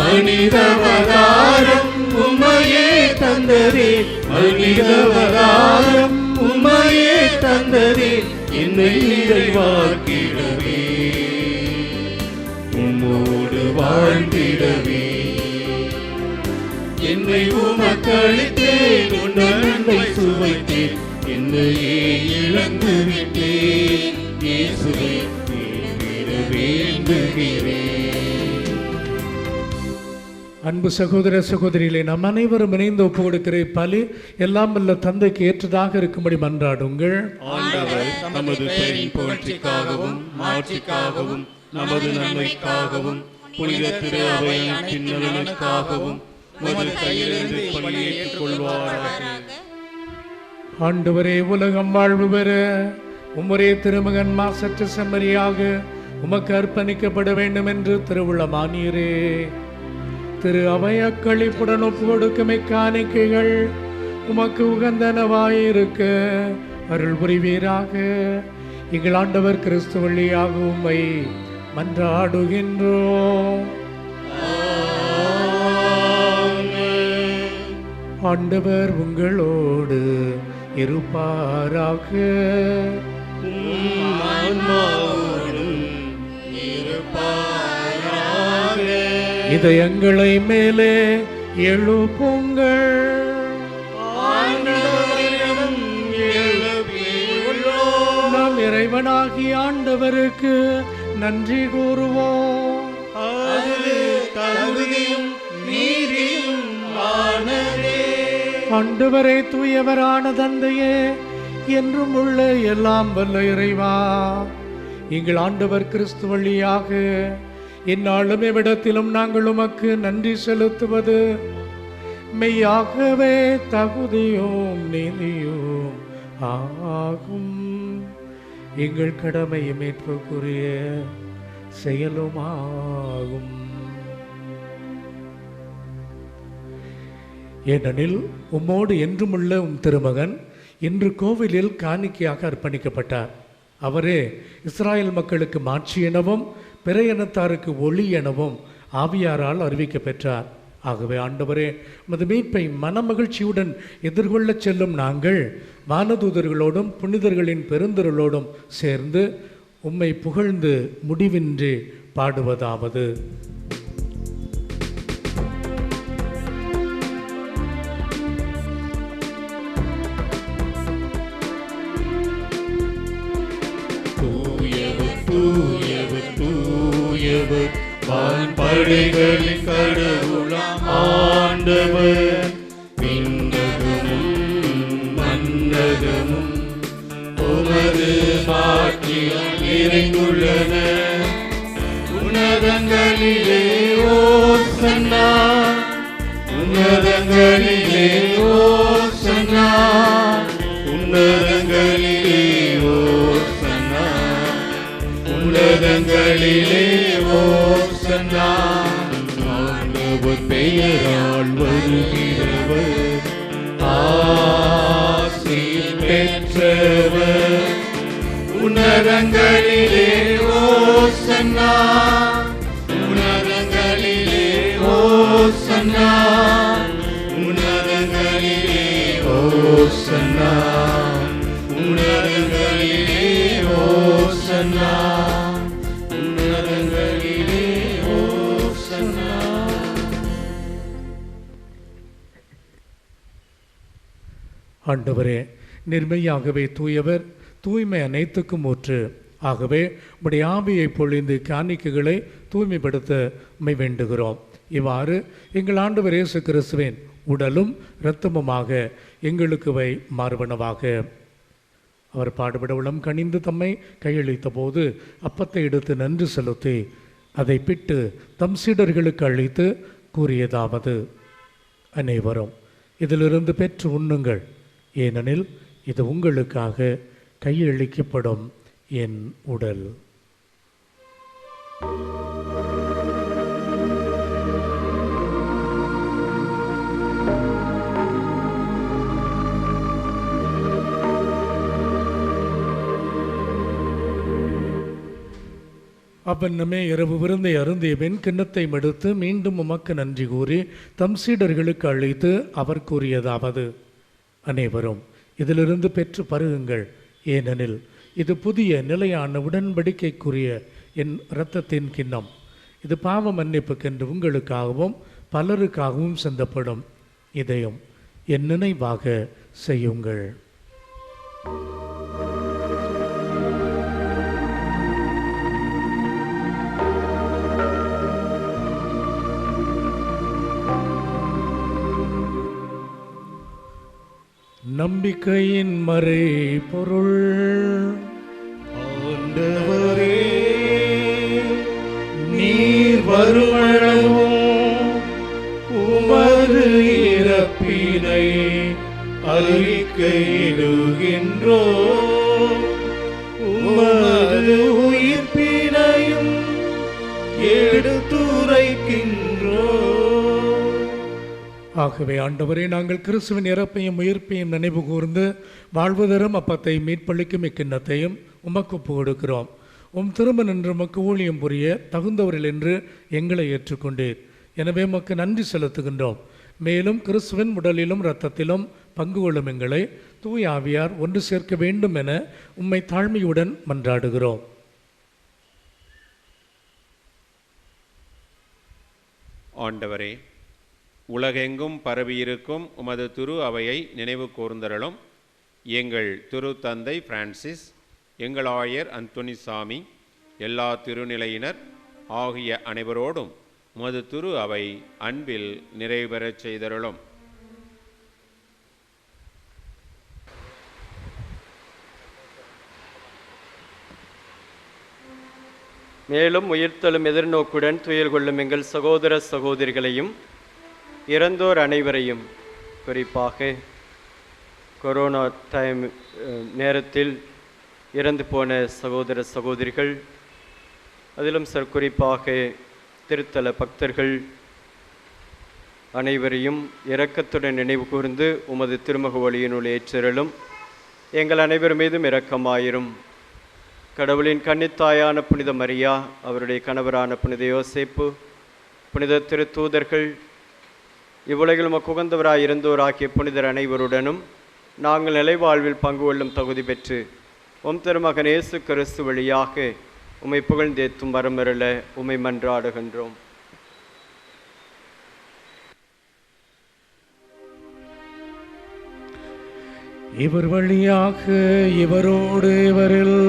மனிதவதாரம் உம்மையே தந்ததே, மனிதவதாரம் உம்மையே தந்ததே, என்னை நிறைவாக்கிடவே, உம்மோடு வாழ்ந்திடவே. என்னை உமக்களித்தேன், உன்னால் நன்மை சுவைத்தேன், என்னையே இழந்து விட்டேன். இயேசுவே ஏற்றிட வேண்டுகிறேன். அன்பு சகோதர சகோதரிகளே, நம் அனைவரும் இணைந்து ஒப்பு கொடுக்கிற பலி எல்லாம் வல்ல தந்தைக்கு ஏற்றதாக இருக்கும்படி மன்றாடுங்கள். ஆண்டவர் தமது பெயரின் புகழ்ச்சிக்காகவும் மாட்சிக்காகவும் நமது நன்மைக்காகவும் புனித திரு அவையின் நலனுக்காகவும் உமது கையிலிருந்து பலியை ஏற்றுக்கொள்வாராக. ஆண்டவரே, உலகம் வாழ்வு பெற உம்முடைய திருமகன் மாசற்ற செம்மறியாக உமக்கு அர்ப்பணிக்கப்பட வேண்டும் என்று திருவுளமானீரே. திரு அவையக்களிப்புடன் ஒப்பு கொடுக்கும் காணிக்கைகள் உமக்கு உகந்தனவாயிருக்க அருள் புரிவீராக. எங்கள் ஆண்டவர் கிறிஸ்து வழியாக உம்மை மன்றாடுகின்றோம். ஆண்டவர் உங்களோடு இருப்பாராக. இதயங்களை மேலே எழுப்புங்கள். நாம் இறைவனாகிய ஆண்டவருக்கு நன்றி கூறுவோம். ஆண்டவரே, தூயவரான தந்தையே, என்றும் உள்ள எல்லாம் வல்ல இறைவா, எங்கள் ஆண்டவர் கிறிஸ்து வழியாக இந்நாளும் இவ்விடத்திலும் நாங்கள் உமக்கு நன்றி செலுத்துவது மெய்யாகவே தகுதியும் நீதியும் ஆகும். எங்கள் கடமையும் ஏற்புக்குரிய செயலுமாகும். ஏனெனில் உம்மோடு என்றுமுள்ள உம் திருமகன் இன்று கோவிலில் காணிக்கையாக அர்ப்பணிக்கப்பட்டார். அவரே இஸ்ராயல் மக்களுக்கு மாட்சி எனவும் பிற இனத்தாருக்கு ஒளி எனவும் ஆவியாரால் அறிவிக்க பெற்றார். ஆகவே ஆண்டவரே, உமது மீட்பை மனமகிழ்ச்சியுடன் எதிர்கொள்ளச் செல்லும் நாங்கள் வானதூதர்களோடும் புனிதர்களின் பெருந்திரளோடும் சேர்ந்து உம்மை புகழ்ந்து முடிவின்றி பாடுவதாவது: தூயவர் தூயவர் வான்படைகளின் கடவுளாம் ஆண்டவர். விண்ணகமும் மன்னகமும் உமது மாட்சியால் நிறைந்துள்ளன. உன்னதங்களிலே ஓசன்னா, உன்னதங்களிலே ஓசன்னா, உன்னதங்களிலே ஓசன்னா, உன்னதங்களிலே ஓசன்னா. ஆண்டவர் பெயரால் வருகிறவர் ஆசி பெற்றவர். உன்னதங்களிலே ஓசன்னா, உன்னதங்களிலே ஓசன்னா, உன்னதங்களிலே ஓசன்னா, உன்னதங்களிலே ஓசன்னா, உன்னதங்களிலே ஓசன்னா. ஆண்டவரே, நிர்மையாகவே தூயவர், தூய்மை அனைத்துக்கும் ஊற்று. ஆகவே உம்முடைய ஆவியை பொழிந்து காணிக்கைகளை தூய்மைப்படுத்த உம்மை வேண்டுகிறோம். இவ்வாறு எங்கள் ஆண்டவர் இயேசு கிறிஸ்துவின் உடலும் இரத்தமுமாக எங்களுக்குவை மாறுவனவாக. அவர் பாடுபட உளம் கனிந்து தம்மை கையளித்த போது அப்பத்தை எடுத்து நன்றி செலுத்தி அதை பிட்டு தம் சீடர்களுக்கு அளித்து கூறியதாவது: அனைவரும் இதிலிருந்து பெற்று உண்ணுங்கள், ஏனெனில் இது உங்களுக்காக கையளிக்கப்படும் என் உடல். அப்பன்னமே இரவு விருந்தை அருந்திய பின் கிண்ணத்தை மடுத்து மீண்டும் உமக்கு நன்றி கூறி தம் சீடர்களுக்கு அழைத்து அவர் கூறியதாவது: அனைவரும் இதிலிருந்து பெற்று பருகுங்கள், ஏனெனில் இது புதிய நிலையான உடன்படிக்கைக்குரிய என் இரத்தத்தின் கிண்ணம். இது பாவ மன்னிப்புக்கென்று உங்களுக்காகவும் பலருக்காகவும் சிந்தப்படும். இதையும் என் நினைவாக செய்யுங்கள். நம்பிக்கையின் மறை பொருள். ஆண்டவரே, நீர் வருமளவும் உமது இறப்பினை அறிக்கையிடுகின்றோம், உமது உயிர்ப்பினையும் எடுத்துரைக்கின்றோம். ஆகவே ஆண்டவரே, நாங்கள் கிறிஸ்துவின் இறப்பையும் உயிர்ப்பையும் நினைவு கூர்ந்து வாழ்வதரும் அப்பத்தை மீட்பளிக்கும் இக்கிண்ணத்தையும் உமக்கு ஒப்பு கொடுக்கிறோம். உம் திரும்ப நின்று உமக்கு ஊழியம் புரிய தகுந்தவர்கள் என்று எங்களை ஏற்றுக்கொண்டீர். எனவே உமக்கு நன்றி செலுத்துகின்றோம். மேலும் கிறிஸ்துவின் உடலிலும் இரத்தத்திலும் பங்கு கொள்ளும் எங்களை தூய ஆவியார் ஒன்று சேர்க்க வேண்டும் என உம்மை தாழ்மையுடன் மன்றாடுகிறோம். ஆண்டவரே, உலகெங்கும் பரவியிருக்கும் உமது திரு அவையை நினைவு கூர்ந்தருளும். எங்கள் திரு தந்தை பிரான்சிஸ், எங்கள் ஆயர் அந்தோனிசாமி, எல்லா திருநிலையினர் ஆகிய அனைவரோடும் உமது திரு அவை அன்பில் நிறைவு பெறச் செய்தருளும். மேலும் உயிர்த்தலும் எதிர்நோக்குடன் துயில் கொள்ளும் எங்கள் சகோதர சகோதரிகளையும் இறந்தோர் அனைவரையும், குறிப்பாக கொரோனா டைம் நேரத்தில் இறந்து போன சகோதர சகோதரிகள், அதிலும் குறிப்பாக திருத்தல பக்தர்கள் அனைவரையும் இரக்கத்துடன் நினைவு கூர்ந்து உமது திருமுக ஒளியினுள் ஏற்றருளும். எங்கள் அனைவர் மீதும் இரக்கமாயிரும். கடவுளின் கன்னித்தாயான புனித மரியா, அவருடைய கணவரான புனித யோசேப்பு, புனித திருத்தூதர்கள், இவ்வுலகில் உமக்கு உகந்தவராய் இருந்தோர் ஆகிய புனிதர் அனைவருடனும் நாங்கள் நிலைவாழ்வில் பங்கு கொள்ளும் தகுதி பெற்று உம் திருமகன் இயேசு கிறிஸ்து வழியாக உம்மை புகழ்ந்தேத்தும் வரமருள உம்மை மன்றாடுகின்றோம். இவர் வழியாக இவரோடு இவரில்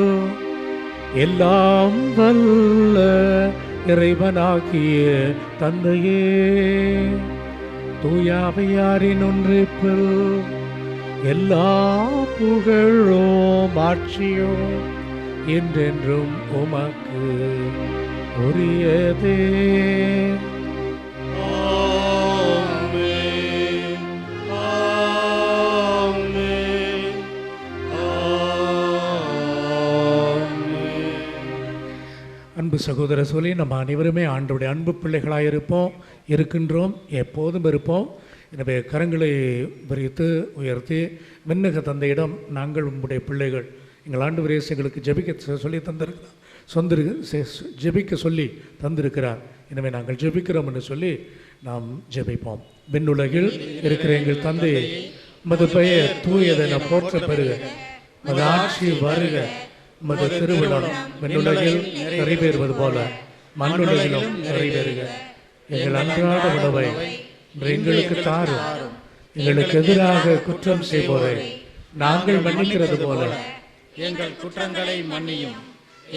எல்லாம் வல்ல இறைவனாகிய தந்தையே, தூயாவையாரின் ஒன்றிப்பில் எல்லா புகழும் ஆட்சியும் என்றென்றும் உமக்கு உரியதே. அன்பு சகோதர சொல்லி நம்ம அனைவருமே ஆண்டவருடைய அன்பு பிள்ளைகளாக இருக்கின்றோம், எப்போதும் இருப்போம். எனவே கரங்களை விரித்து உயர்த்தி விண்ணக தந்தையிடம் நாங்கள் உங்களுடைய பிள்ளைகள், எங்கள் ஆண்டவர் இயேசு எங்களுக்கு ஜெபிக்க சொல்லி ஜெபிக்க சொல்லி தந்திருக்கிறார். எனவே நாங்கள் ஜெபிக்கிறோம் என்று சொல்லி நாம் ஜெபிப்போம். விண்ணுலகில் இருக்கிற எங்கள் தந்தையை, உமது பெயர் தூயதென போற்ற பெறுக, உமது ஆட்சி வருக, உமது திருவிழா விண்ணுலகில் நிறைவேறுவது போல மண்ணுலகிலும் நிறைவேறுக. எங்கள் அன்றாட உணவை எங்களுக்கு தாரும், எங்களுக்கு எதிராக குற்றம் செய்வோரை நாங்கள் மன்னிக்கிறது போல எங்கள் குற்றங்களை மன்னியும்,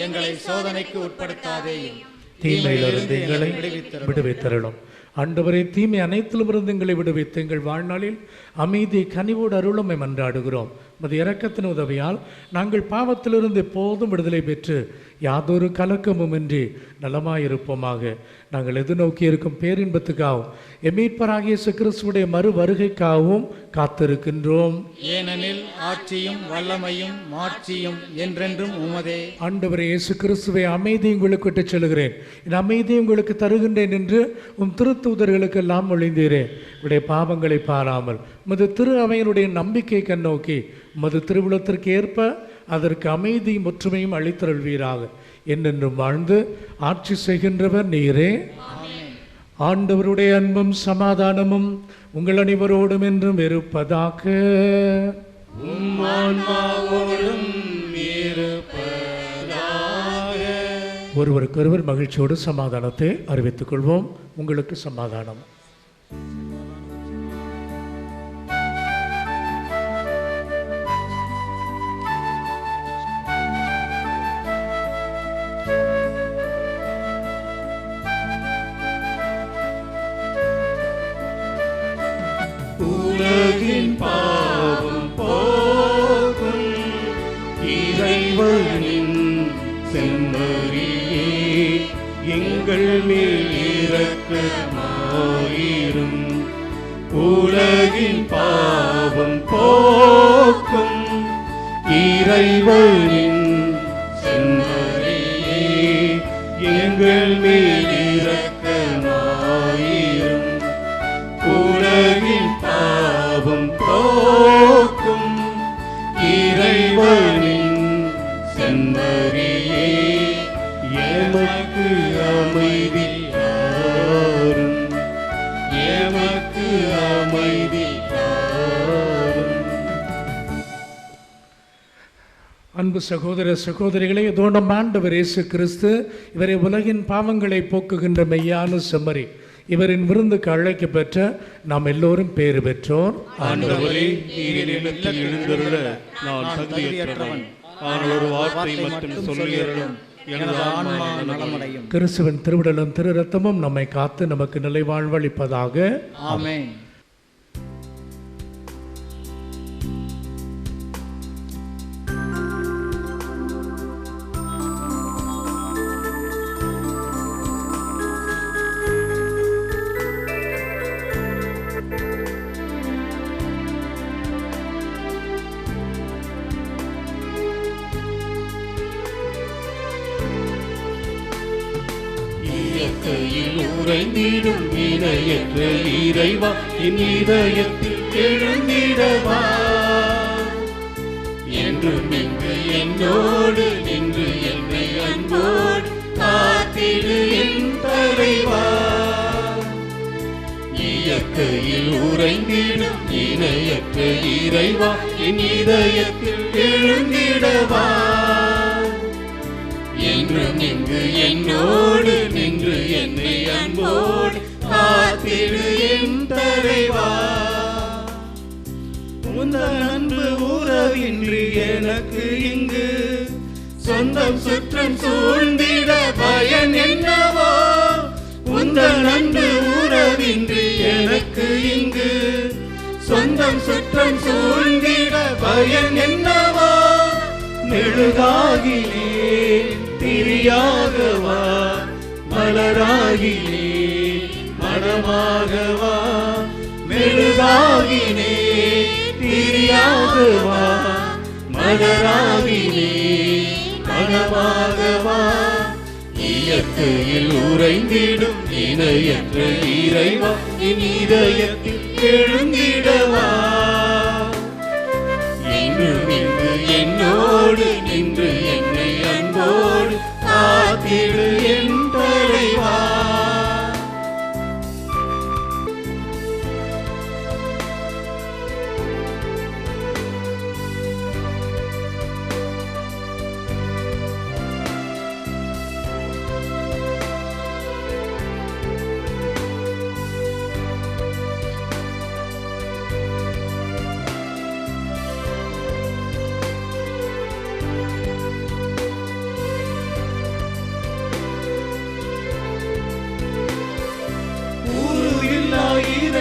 எங்களை சோதனைக்கு உட்படுத்தாதேயும், தீமையிலிருந்து எங்களை விடுவித்தருளும். ஆண்டவரே, தீமை அனைத்திலும் இருந்து எங்களை விடுவித்து எங்கள் வாழ்நாளில் அமைதி கனிவோடு அருளும் மன்றாடுகிறோம். உமது இரக்கத்தின் உதவியால் நாங்கள் பாவத்திலிருந்து எப்போதும் விடுதலை பெற்று யாதொரு கலக்கமுமின்றி நலமாயிருப்போமாக. நாங்கள் எதிர்நோக்கி இருக்கும் பேரின்பத்துக்காகவும் எமீட்பராகிய இயேசு கிறிஸ்துவுடைய மறு வருகைக்காகவும் காத்திருக்கின்றோம். ஏனெனில் ஆட்சியும் வல்லமையும் மாட்சியும் என்றென்றும் உமதே. ஆண்டவரே இயேசு கிறிஸ்துவை, அமைதியை உங்களுக்கு விட்டுச் செல்கிறேன், என் அமைதியை உங்களுக்கு தருகின்றேன் என்று உம் திருத்தூதர்களுக்கு எல்லாம் ஒழிந்தீரேன். உடைய பாவங்களை பாராமல் உமது திரு அவையினுடைய நம்பிக்கை கண்ணோக்கி உமது திருவுளத்திற்கு ஏற்ப அதற்கு அமைதியும் ஒற்றுமையும் அளித்தருள்வீராக. என்னென்றும் வாழ்ந்து ஆட்சி செய்கின்றவர் நீரே. ஆண்டவருடைய அன்பும் சமாதானமும் உங்கள் அனைவரோடும் என்றும் இருப்பதாக. ஒருவருக்கொருவர் மகிழ்ச்சியோடு சமாதானத்தை அறிவித்துக் கொள்வோம். உங்களுக்கு சமாதானம். உலகின் பாவம் போக்கும் இறைவனின் செம்மறியே, எங்கள் மேல் இரக்கமாயிரும். உலகின் பாவம் போக்கும் இறைவனின் செம்மறியே, எங்கள் மேல் இரக்கமாயிரும். உலகின் பாவம் போக்கும் இறைவனின் செம்மறியே, எமக்கு அமைதி தாரும், எமக்கு அமைதி தாரும். அன்பு சகோதர சகோதரிகளே, இதோ நம் ஆண்டவர் இயேசு கிறிஸ்து இவரை உலகின் பாவங்களை போக்குகின்ற மெய்யான செம்மறி, இவரின் விருந்துக்கு அழைக்க பெற்ற நாம் எல்லோரும் பேறு பெற்றோர். ஆண்டவரே, நீர் என்னிடத்தில் எழுந்தருள நான் தகுதியற்றவன். ஆனால் ஒரு வார்த்தை மட்டும் சொல்லியருளும், எனது ஆன்மா நலமடையும். கிறிஸ்துவின் திருவிடலும் திரு ரத்தமும் நம்மை காத்து நமக்கு நிலை வாழ்வளிப்பதாக. ஆமென். இயற்கையில் உறைந்திடும் இணையற்ற இறைவா, என் இதயத்தில் எழுந்திடவா. என்றும் இங்கு என்னோடு நின்று என்னை அன்போடு காத்திடு என் தலைவா. இயற்கையில் உறைந்திடும் இணையற்ற இறைவா, என் இதயத்தில் எழுந்திடவா. என்றும் இங்கு என்னோடு நின்று என்னை அன்போடு காத்திடு என் தலைவா. உந்தன் அன்பு உறவின்றி எனக்கு இங்கு சொந்தம் சுற்றம் சூழ்ந்திட பயன் என்னவோ. உந்தன் அன்பு உறவின்றி எனக்கு இங்கு சொந்தம் சுற்றம் சூழ்ந்திட பயன் என்னவோ. மெழுகாகிலே திரியாகவா, மலராகிலே மனமாகவா. மெழுகாகிலே திரியாகவா, மலராகிலே மனமாகவா. இயற்கையில் உறைந்திடும் இணையற்ற இறைவா, என் இதயத்தில் எழுந்திடவா. என்றும் இங்கு என்னோடு நின்று என்னை அன்போடு காத்திடு என் தலைவா.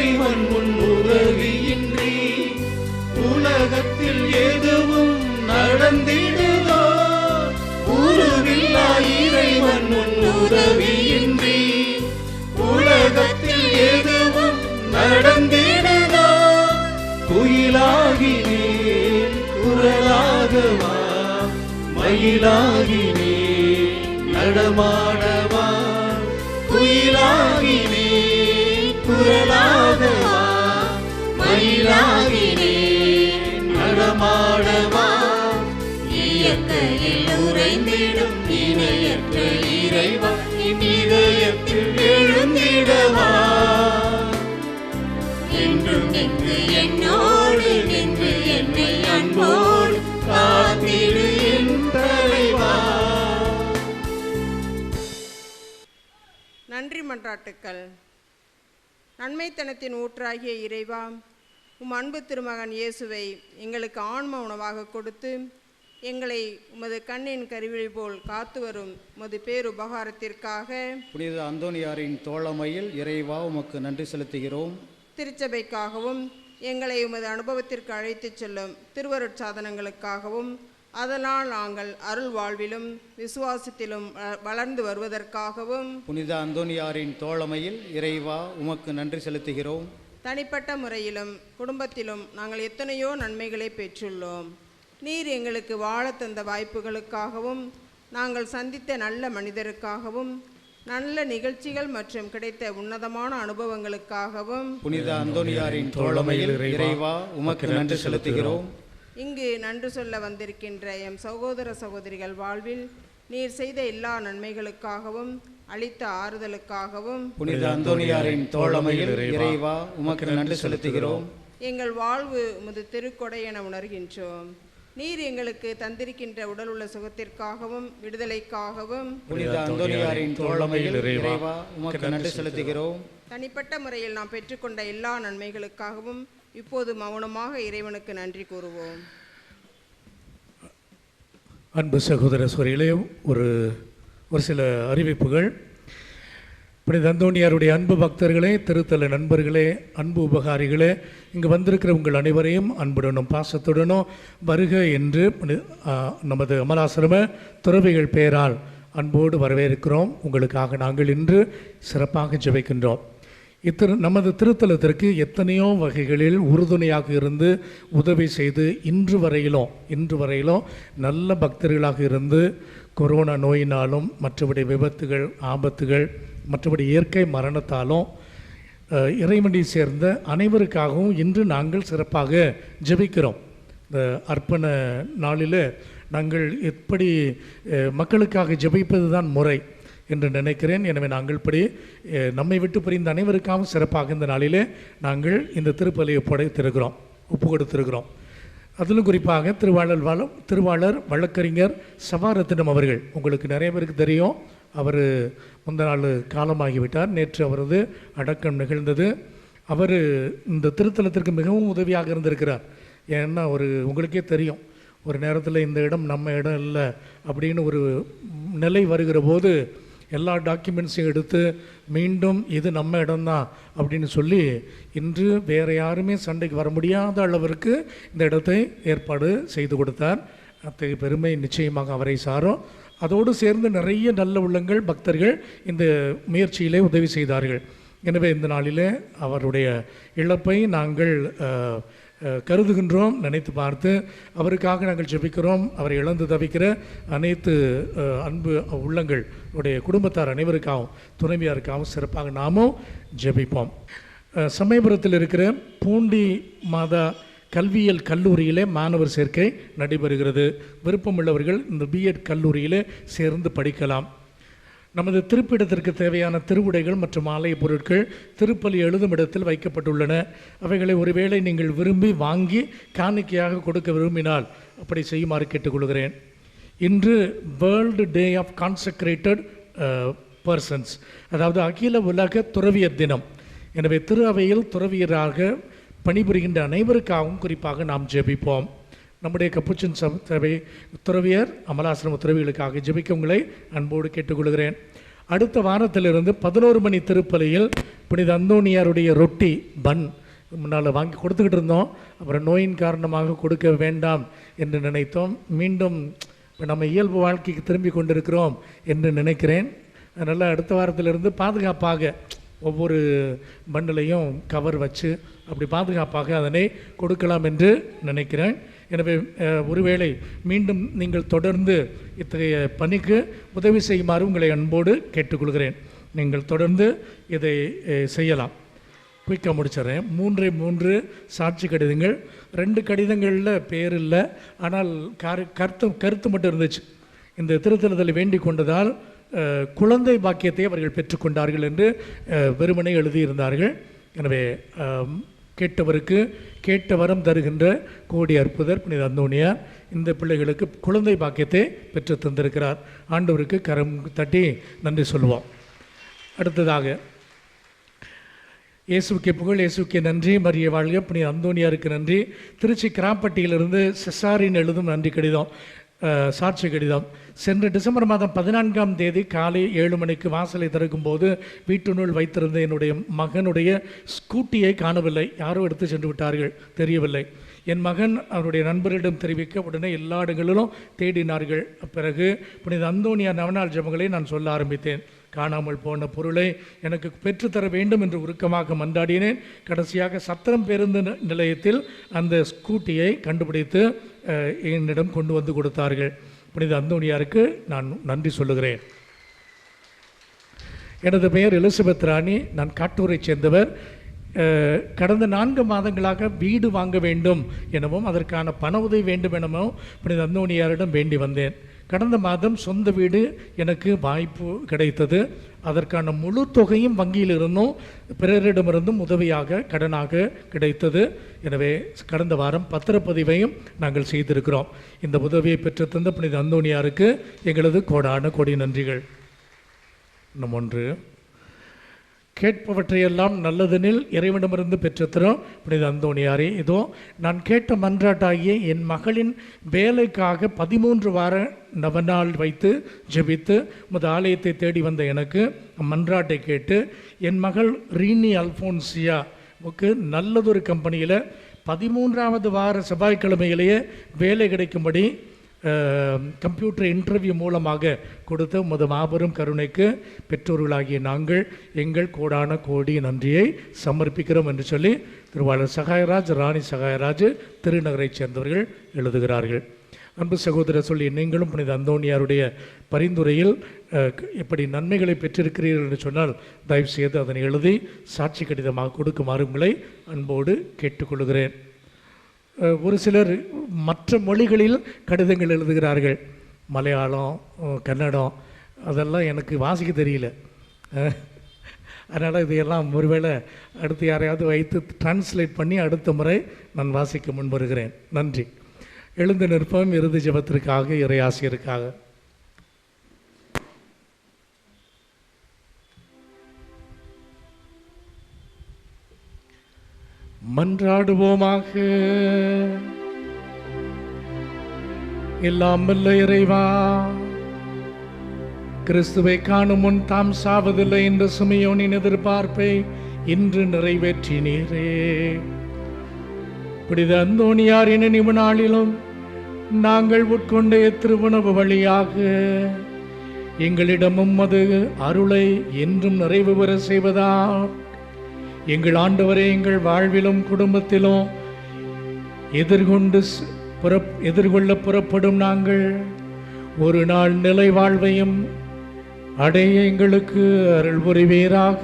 இறைவன் உன் உதவியின்றி உலகத்தில் எதுவும் நடந்திடுதோ. உருவில்லா இறைவன் உன் உதவியின்றி உலகத்தில் எதுவும் நடந்திடுதோ. குயிலாகினேன் குரலாகவா, மயிலாகினேன் நடமாடவா. குயிலாகினேன் குரலாகவா, மயிலாகினேன் நடமாடவா. இயற்கையில் உறைந்திடும் இணையற்ற இறைவா, இதயத்தில் எழுந்திடவா. என்றும் நின்று என்னோடு நின்று என்னை அன்போடு காத்திடு என் தலைவா. நன்றி மன்றாட்டுக்கள். நன்மைத்தனத்தின் ஊற்றாகிய இறைவா, உம் அன்பு திருமகன் இயேசுவை எங்களுக்கு ஆன்ம உணவாக கொடுத்து எங்களை உமது கண்ணின் கருவிழி போல் காத்து வரும் உமது பேருபகாரத்திற்காக புனித அந்தோனியாரின் தோழமையில் இறைவா உமக்கு நன்றி செலுத்துகிறோம். திருச்சபைக்காகவும் எங்களை உமது அனுபவத்திற்கு அழைத்துச் செல்லும் திருவருட்சாதனங்களுக்காகவும் அதனால் நாங்கள் அருள் வாழ்விலும் விசுவாசத்திலும் வளர்ந்து வருவதற்காகவும் புனித அந்தோனியாரின் தோழமையில் இறைவா உமக்கு நன்றி செலுத்துகிறோம். தனிப்பட்ட முறையிலும் குடும்பத்திலும் நாங்கள் எத்தனையோ நன்மைகளை பெற்றுள்ளோம். நீர் எங்களுக்கு வாழ தந்த வாய்ப்புகளுக்காகவும் நாங்கள் சந்தித்த நல்ல மனிதருக்காகவும் நல்ல நிகழ்ச்சிகள் மற்றும் கிடைத்த உன்னதமான அனுபவங்களுக்காகவும் புனித அந்தோனியாரின் தோழமையில் இறைவா உமக்கு நன்றி செலுத்துகிறோம். இங்கு நன்றி சொல்ல வந்திருக்கின்ற எம் சகோதர சகோதரிகள் வாழ்வில் நீர் செய்த எல்லா நன்மைகளுக்காகவும் அளித்த ஆறுதலுக்காகவும் புனித அந்தோனியாரின் தோழமையில் இறைவா உமக்கு நன்றி செலுத்துகிறோம். எங்கள் வாழ்வு உமது திருக்கொடை என உணர்கின்றோம். நீர் எங்களுக்கு தந்திருக்கின்ற உடல் உள்ள சுகத்திற்காகவும் விடுதலைக்காகவும் புனித அந்தோனியாரின் தோழமையில் இறைவா உமக்கு நன்றி செலுத்துகிறோம். தனிப்பட்ட முறையில் நாம் பெற்றுக்கொண்ட எல்லா நன்மைகளுக்காகவும் இப்போது மௌனமாக இறைவனுக்கு நன்றி கூறுவோம். அன்பு சகோதர சோரிகளே, ஒரு சில அறிவிப்புகள். புனித அந்தோனியாருடைய அன்பு பக்தர்களே, திருத்தல நண்பர்களே, அன்பு உபகாரிகளே, இங்கு வந்திருக்கிற உங்கள் அனைவரையும் அன்புடனும் பாசத்துடனும் வருக என்று நமது அமலாசிரம துறவிகள் பெயரால் அன்போடு வரவேற்கிறோம். உங்களுக்காக நாங்கள் இன்று சிறப்பாக ஜெபிக்கின்றோம். நமது திருத்தலத்திற்கு எத்தனையோ வகைகளில் உறுதுணையாக இருந்து உதவி செய்து இன்று வரையிலும் நல்ல பக்தர்களாக இருந்து கொரோனா நோயினாலும் மற்றபடி விபத்துகள் ஆபத்துகள் மற்றபடி இயற்கை மரணத்தாலும் இறைவனை சேர்ந்த அனைவருக்காகவும் இன்று நாங்கள் சிறப்பாக ஜெபிக்கிறோம். இந்த அர்ப்பண நாளில் நாங்கள் எப்படி மக்களுக்காக ஜெபிப்பது தான் முறை என்று நினைக்கிறேன். எனவே நாங்கள் இப்படி நம்மை விட்டு பிரிந்த அனைவருக்காகவும் சிறப்பாக இந்த நாளிலே நாங்கள் இந்த திருப்பலியை ஒப்பு கொடுத்திருக்கிறோம். அதிலும் குறிப்பாக திருவாளர் வழக்கறிஞர் சபாரத்தினம் அவர்கள், உங்களுக்கு நிறைய பேருக்கு தெரியும், அவர் முந்த நாள் காலமாகிவிட்டார். நேற்று அவரது அடக்கம் நிகழ்ந்தது. அவர் இந்த திருத்தலத்திற்கு மிகவும் உதவியாக இருந்திருக்கிறார். ஏன்னா உங்களுக்கே தெரியும், ஒரு நேரத்தில் இந்த இடம் நம்ம இடம் இல்லை அப்படின்னு ஒரு நிலை வருகிற போது எல்லா டாக்குமெண்ட்ஸையும் எடுத்து மீண்டும் இது நம்ம இடம்தான் அப்படின்னு சொல்லி இன்று வேறு யாருமே சண்டைக்கு வர முடியாத அளவிற்கு இந்த இடத்தை ஏற்பாடு செய்து கொடுத்தார். அத்தகைய பெருமை நிச்சயமாக அவரை சாரும். அதோடு சேர்ந்து நிறைய நல்ல உள்ளங்கள் பக்தர்கள் இந்த முயற்சியிலே உதவி செய்தார்கள். எனவே இந்த நாளிலே அவருடைய இழப்பை நாங்கள் கருதுகின்றோம், நினைத்து பார்த்து அவருக்காக நாங்கள் ஜெபிக்கிறோம். அவரை இழந்து தவிக்கிற அனைத்து அன்பு உள்ளங்கள் உடைய குடும்பத்தார் அனைவருக்காகவும் துணைவியாருக்காகவும் சிறப்பாக நாமும் ஜெபிப்போம். சமயபுரத்தில் இருக்கிற பூண்டி மாதா கல்வியியல் கல்லூரியிலே மாணவர் சேர்க்கை நடைபெறுகிறது. விருப்பமுள்ளவர்கள் இந்த பிஎட் கல்லூரியிலே சேர்ந்து படிக்கலாம். நமது திருப்பிடத்திற்கு தேவையான திருவுடைகள் மற்றும் ஆலய பொருட்கள் திருப்பலி எழுதும் இடத்தில் வைக்கப்பட்டுள்ளன. அவைகளை ஒருவேளை நீங்கள் விரும்பி வாங்கி காணிக்கையாக கொடுக்க விரும்பினால் அப்படி செய்யுமாறு கேட்டுக்கொள்கிறேன். இன்று world day of consecrated persons, அதாவது அகில உலக துறவியர் தினம். எனவே திரு அவையில் துறவியராக பணிபுரிகின்ற அனைவருக்காகவும் குறிப்பாக நாம் ஜெபிப்போம். நம்முடைய கப்புச்சின் சபை துறவியர் அமலாசிரம துறவிகளுக்காக ஜெபிக்க உங்களை அன்போடு கேட்டுக்கொள்கிறேன். அடுத்த வாரத்திலிருந்து 11 மணி திருப்பலியில் புனித அந்தோணியாருடைய ரொட்டி பன் முன்னால் வாங்கி கொடுத்துக்கிட்டு இருந்தோம். அப்புறம் நோயின் காரணமாக கொடுக்க வேண்டாம் என்று நினைத்தோம். மீண்டும் இப்போ நம்ம இயல்பு வாழ்க்கைக்கு திரும்பி கொண்டிருக்கிறோம் என்று நினைக்கிறேன். அதனால் அடுத்த வாரத்திலிருந்து பாதுகாப்பாக ஒவ்வொரு பண்டிலையும் கவர் வச்சு அப்படி பாதுகாப்பாக அதனை கொடுக்கலாம் என்று நினைக்கிறேன். எனவே ஒருவேளை மீண்டும் நீங்கள் தொடர்ந்து இத்தகைய பணிக்கு உதவி செய்யுமாறு உங்களை அன்போடு கேட்டுக்கொள்கிறேன். நீங்கள் தொடர்ந்து இதை செய்யலாம். குயிக்காக முடிச்சிட்றேன். 3 சாட்சி கடிதங்கள். 2 கடிதங்களில் பேர் இல்லை, ஆனால் கருத்து மட்டும் இருந்துச்சு. இந்த திருத்தலத்தில் வேண்டிக் கொண்டதால் குழந்தை பாக்கியத்தை அவர்கள் பெற்றுக்கொண்டார்கள் என்று வெறுமனை எழுதியிருந்தார்கள். எனவே கேட்டவருக்கு கேட்ட வரம் தருகின்ற கோடி அற்புதர் புனித அந்தோணியார் இந்த பிள்ளைகளுக்கு குழந்தை பாக்கியத்தை பெற்று தந்திருக்கிறார். ஆண்டவருக்கு கரம் தட்டி நன்றி சொல்லுவோம். அடுத்ததாக இயேசுக்கே புகழ், இயேசுக்கே நன்றி, மரிய வாழ்க, புனித அந்தோணியாருக்கு நன்றி. திருச்சி கிராப்பட்டியிலிருந்து செசாரின் எழுதும் நன்றி கடிதம், சாட்சி கடிதம். சென்ற டிசம்பர் மாதம் 14ஆம் தேதி காலை 7 மணிக்கு வாசலை திறக்கும்போது வீட்டினுள் வைத்திருந்த என்னுடைய மகனுடைய ஸ்கூட்டியை காணவில்லை. யாரோ எடுத்து சென்று விட்டார்கள், தெரியவில்லை. என் மகன் அவருடைய நண்பரிடம் தெரிவிக்க உடனே எல்லா இடங்களிலும் தேடினார்கள். பிறகு புனித அந்தோணியார் நவநாள் ஜெபங்களை நான் சொல்ல ஆரம்பித்தேன். காணாமல் போன பொருளை எனக்கு பெற்றுத்தர வேண்டும் என்று உருக்கமாக மன்றாடினேன். கடைசியாக சத்திரம் பேருந்து நிலையத்தில் அந்த ஸ்கூட்டியை கண்டுபிடித்து என்னிடம் கொண்டு வந்து கொடுத்தார்கள். புனித அந்தோணியாருக்கு நான் நன்றி சொல்லுகிறேன். எனது பெயர் எலிசபெத் ராணி. நான் காட்டூரைச் சேர்ந்தவர். கடந்த 4 மாதங்களாக வீடு வாங்க வேண்டும் எனவும் அதற்கான பண உதவி வேண்டும் எனவும் புனித அந்தோணியாரிடம் வேண்டி வந்தேன். கடந்த மாதம் சொந்த வீடு எனக்கு வாய்ப்பு கிடைத்தது. அதற்கான முழு தொகையும் வங்கியில் இருந்தும் பிறரிடமிருந்தும் உதவியாக கடனாக கிடைத்தது. எனவே கடந்த வாரம் பத்திரப்பதிவையும் நாங்கள் செய்திருக்கிறோம். இந்த உதவியை பெற்று தந்த புனித அந்தோணியாருக்கு எங்களது கோடான கோடி நன்றிகள். இன்னும் ஒன்று, கேட்பவற்றையெல்லாம் நல்லதெனில் இறைவனிடமிருந்து பெற்றுத்தரும் புனித அந்தோணியாரே, இதோ நான் கேட்ட மன்றாட்டாகிய என் மகளின் வேலைக்காக 13 வார நவநாள் வைத்து ஜெபித்து உமது ஆலயத்தை தேடி வந்த எனக்கு மன்றாட்டை கேட்டு என் மகள் ரீனி அல்ஃபோன்சியாவுக்கு நல்லதொரு கம்பெனியில் 13ஆவது வார செவ்வாய்க்கிழமையிலேயே வேலை கிடைக்கும்படி கம்ப்யூட்டர் இன்டர்வியூ மூலமாக கொடுத்த உமது மாபெரும் கருணைக்கு பெற்றோர்களாகிய நாங்கள் எங்கள் கோடான கோடி நன்றியை சமர்ப்பிக்கிறோம் என்று சொல்லி திருவாளர் சகாயராஜ், ராணி சகாயராஜ் திருநகரைச் சேர்ந்தவர்கள் எழுதுகிறார்கள். அன்பு சகோதரர் சொல்லி நீங்களும் புனித அந்தோணியாருடைய பரிந்துரையில் எப்படி நன்மைகளை பெற்றிருக்கிறீர்கள் என்று சொன்னால் தயவு செய்து அதனை எழுதி சாட்சி கடிதமாக கொடுக்குமாறு உங்களை அன்போடு கேட்டுக்கொள்கிறேன். ஒரு சிலர் மற்ற மொழிகளில் கடிதங்கள் எழுதுகிறார்கள். மலையாளம், கன்னடம், அதெல்லாம் எனக்கு வாசிக்க தெரியல. அதனால் இதையெல்லாம் ஒருவேளை அடுத்து யாரையாவது வைத்து டிரான்ஸ்லேட் பண்ணி அடுத்த முறை நான் வாசிக்க முன்வருகிறேன். நன்றி. எழுந்து நிற்போம் இறுதி ஜெபத்திற்காக, இறையாசியருக்காக. மன்றாடுவோமாக. எல்லாம் வல்ல இறைவா, கிறிஸ்துவை காணும் முன் தாம் சாவதில்லை என்ற சிமியோனின் எதிர்பார்ப்பை இன்று நிறைவேற்றினீரே. புனித அந்தோணியாரின் நினைவு நாளிலும் நாங்கள் உட்கொண்ட திருவுணவு வழியாக எங்களிடமும் அது அருளை என்றும் நிறைவு பெற செய்வதால் எங்கள் ஆண்டவரே, எங்கள் வாழ்விலும் குடும்பத்திலும் எதிர்கொள்ள புறப்படும் நாங்கள் ஒரு நாள் நிலை வாழ்வையும் அடைய எங்களுக்கு அருள் புரிவீராக.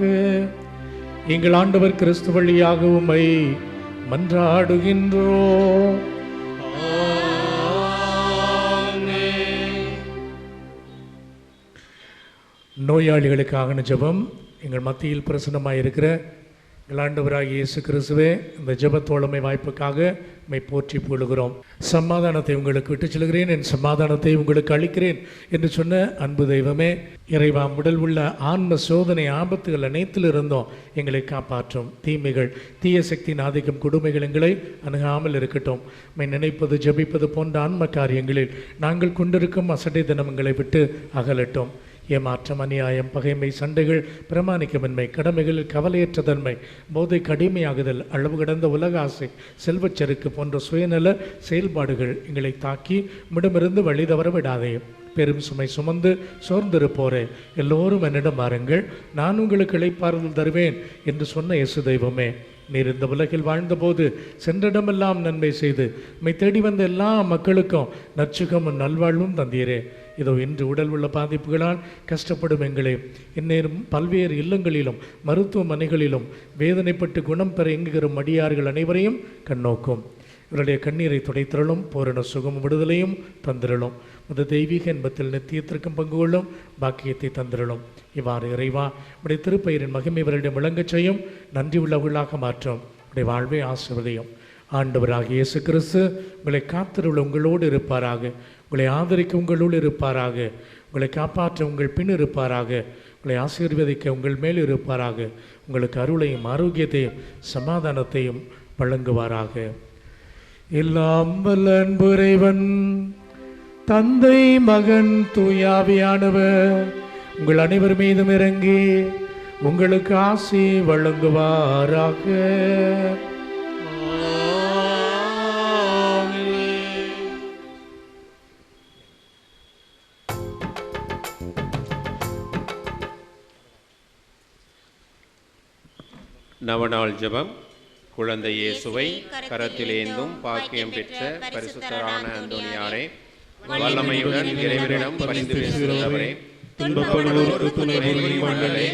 எங்கள் ஆண்டவர் கிறிஸ்து வழியாக உம்மை மன்றாடுகின்றோம். நோயாளிகளுக்காக ஜெபம். எங்கள் மத்தியில் பிரசன்னமாயிருக்கிற ஆண்டவராகிய இயேசு கிறிஸ்துவே, இந்த ஜெபத்தோழமை வாய்ப்புக்காக மை போற்றி புகழுகிறோம். சமாதானத்தை உங்களுக்கு விட்டு செல்கிறேன், என் சமாதானத்தை உங்களுக்கு அளிக்கிறேன் என்று சொன்ன அன்பு தெய்வமே, இறைவா, உடல் உள்ள ஆன்ம சோதனை ஆபத்துகள் அனைத்தில் இருந்தோம் எங்களை காப்பாற்றும். தீமைகள், தீய சக்தியின் ஆதிக்கம், கொடுமைகள் எங்களை அணுகாமல் இருக்கட்டும். மை நினைப்பது, ஜபிப்பது போன்ற ஆன்ம காரியங்களில் நாங்கள் கொண்டிருக்கும் அசட்டை தினங்களை விட்டு அகலட்டும். ஏமாற்றம், அநியாயம், பகைமை, சண்டைகள், பிரமாணிக்கமின்மை, கடமைகளில் கவலையற்ற தன்மை, போதை கடுமையாகுதல், அளவு கடந்த உலக ஆசை, செல்வச்செருக்கு போன்ற சுயநல செயல்பாடுகள் எங்களை தாக்கி உம்மிடமிருந்து வழி தவற விடாதே. பெரும் சுமை சுமந்து சோர்ந்திருப்போரே, எல்லோரும் என்னிடம் வாருங்கள், நான் உங்களுக்கு இளைப்பாறுதல் தருவேன் என்று சொன்ன இயேசு தெய்வமே, நீர் இந்த உலகில் வாழ்ந்தபோது சென்றிடமெல்லாம் நன்மை செய்து மை தேடி வந்த எல்லா மக்களுக்கும் நற்சுகமும் நல்வாழ்வும் தந்தீரே. இதோ இன்று உடல் உள்ள பாதிப்புகளால் கஷ்டப்படும் எங்களே, இந்நேரம் பல்வேறு இல்லங்களிலும் மருத்துவமனைகளிலும் வேதனைப்பட்டு குணம் பெற இயங்குகிற அடியார்கள் அனைவரையும் கண்ணோக்கும். இவருடைய கண்ணீரை துடைத்திரளும், பூரண சுகமும் விடுதலையும் தந்திரளும். முத தெய்வீக இன்பத்தில் நித்தியத்திற்கும் பங்கு கொள்ளும் பாக்கியத்தை தந்திரளும். இவ்வாறு இறைவா உடைய திருப்பெயரின் மகிமை இவரிடம் விளங்கச் செய்யும், நன்றி உள்ளவர்களாக மாற்றும். உடைய வாழ்வை ஆசீர்வதியும். ஆண்டவராக இயேசு கிறிஸ்து உங்களை காத்திருள்ள உங்களோடு இருப்பாராக, உங்களை ஆதரிக்க உங்களோடு இருப்பாராக, உங்களை காப்பாற்ற உங்கள் பின் இருப்பாராக, உங்களை ஆசீர்வதிக்க உங்கள் மேல் இருப்பாராக, உங்களுக்கு அருளையும் ஆரோக்கியத்தையும் சமாதானத்தையும் வழங்குவாராக. எல்லாம் வல்ல அன்பு இறைவன் தந்தை, மகன், தூயாவியானவர் உங்கள் அனைவர் மீதும் இறங்கி உங்களுக்கு ஆசி வழங்குவாராக. நவநாள் ஜெபம். குழந்தை இயேசுவை கரத்திலேந்தும் பாக்கியம் பெற்ற பரிசுத்தரான அந்தோனியாரே, வல்லமையுடன் இறைவனிடம் பரிந்து பேசுகிறவரே, துன்பப்படுவோருக்கு துணை புரியும் வள்ளலே,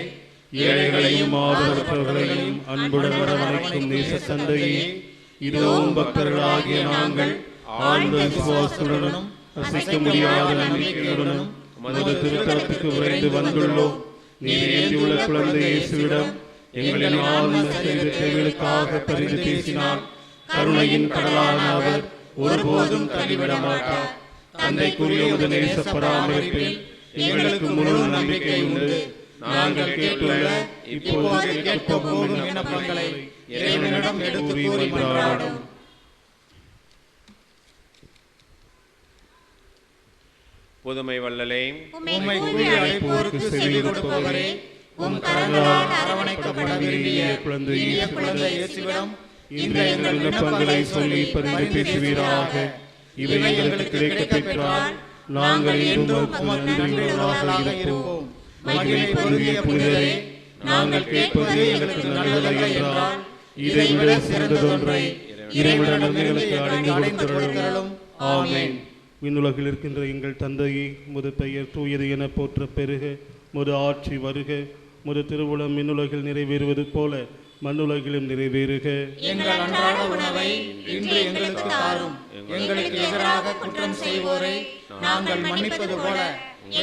ஏழைகளையும் ஆதரவற்றவர்களையும் அன்புடன் அரவணைக்கும் நேச தந்தையே, இதுவும் பக்தர்களாகிய நாங்கள் ஆழ்ந்த விசுவாசத்துடனும் அசைக்க முடியாத நம்பிக்கையுடனும் மது திருத்தலத்துக்கு விரைந்து வந்துள்ளோம். நீர் ஏந்தியுள்ள குழந்தை இயேசுவிடம் எங்களின் ஆழ்ந்த தேவைகளுக்காக பரிந்து பேசினார். கருணையின் கடலான அவர் ஒருபோதும் தள்ளிவிட மாட்டார். தந்தைக்குரிய உமது நேச பராமரிப்பில் எங்களுக்கு முழு நம்பிக்கை உண்டு. நாங்கள் கேட்டுள்ள இப்போது கேட்க போகும் விண்ணப்பங்களை இறைவனிடம் எடுத்து கூறி மன்றாடும். புதுமை வள்ளலே, உம்மை கூறி அழைப்போருக்கு செவி கொடுப்பவரே, உம் கரங்களால் அரவணைக்கப்பட விரும்பிய குழந்தை இயேசுவிடம் இந்த எங்கள் விண்ணப்பங்களை சொல்லி பரிந்து பேசுவீராக. இவை எங்களுக்கு கிடைக்கப் பெற்றால் நாங்கள் என்றும் உமக்கு நன்றியுள்ளவர்களாக இருப்போம். மகிமை பொருந்திய புனிதரே, நாங்கள் கேட்பது எங்களுக்கு நல்லதல்ல என்றால் இதைவிட சிறந்ததொன்றை இறைவனிடம் எங்களுக்கு அடைந்து கொடுத்தருளும். ஆமென். விண்ணுலகில் இருக்கின்ற எங்கள் தந்தையே, உமது பெயர் தூயது என போற்ற பெருக, உமது ஆட்சி வருக, உமது திருவுளம் விண்ணுலகில் நிறைவேறுவது போல மண்ணுலகிலும் நிறைவேறுக. எங்கள் அன்றாட உணவை இன்று எங்களுக்கு தாரும். எங்களுக்கு எதிராக குற்றம் செய்வோரை நாங்கள் மன்னிப்பது போல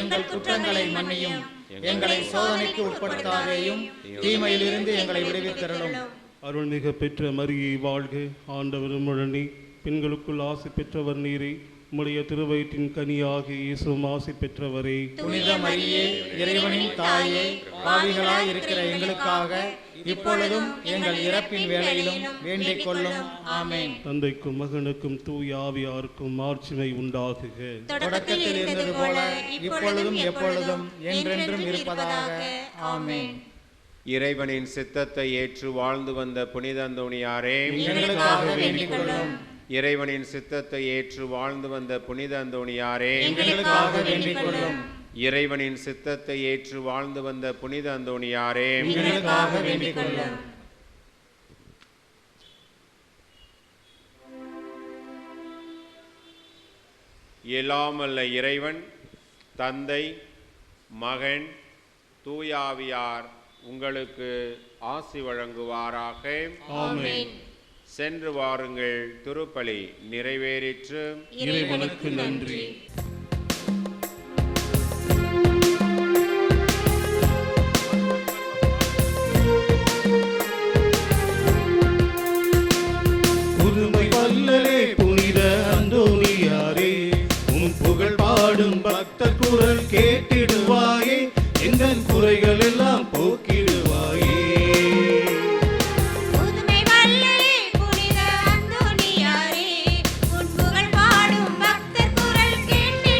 எங்கள் குற்றங்களை மன்னியும். எங்களை சோதனைக்கு உட்படுத்தாதேயும், தீமையிலிருந்து எங்களை விடுவித்தருளும். அருள்மிக பெற்ற மரியை வாழ்க, ஆண்டவர் உம்முடனே, பெண்களுக்குள் ஆசி பெற்றவர் நீரே, உம்முடைய திருவயிற்றின் கனியாகி இயேசுவும் ஆசி பெற்றவரே. புனித மரியே, இறைவனின் தாயே, பாவிகளாய் இருக்கிற எங்களுக்காக இப்பொழுதும் எங்கள் இறப்பின் வேளையிலும் வேண்டிக் கொள்ளும். ஆமென். தந்தைக்கும் மகனுக்கும் தூய ஆவியாருக்கும் மாட்சிமை உண்டாகுக. தொடக்கத்தில் இருந்தது போல இப்பொழுதும் எப்பொழுதும் என்றென்றும் இருப்பதாக. ஆமென். இறைவனின் சித்தத்தை ஏற்று வாழ்ந்து வந்த புனித அந்தோனியாரே, எங்களுக்காக வேண்டிக் கொள்ளும். இறைவனின் சித்தத்தை ஏற்று வாழ்ந்து வந்த புனித அந்தோனியாரே, எங்களுக்காக வேண்டிக் கொள்ளும். இறைவனின் சித்தத்தை ஏற்று வாழ்ந்து வந்த புனித அந்தோனியாரே, எங்களுக்காக வேண்டிக் கொள்ளும். எல்லாம் வல்ல இறைவன் தந்தை, மகன், தூயாவியார் உங்களுக்கு ஆசி வழங்குவாராக. ஆமென். சென்று வாருங்கள், திருப்பலி நிறைவேறிற்று. இறைவனுக்கு நன்றி. புதுமை வல்லலே புனித அந்தோனியாரே, உம் புகழ் பாடும் பக்தர் குரல் கேட்டிடுவாயே, எங்கள் குறைகள் எல்லாம் போக்கிடுவாயே. புதுமை வல்லலே புனித அந்தோனியாரே, உன் புகழ் பாடும் பக்தர் குரல் கேட்டிடுவாயே,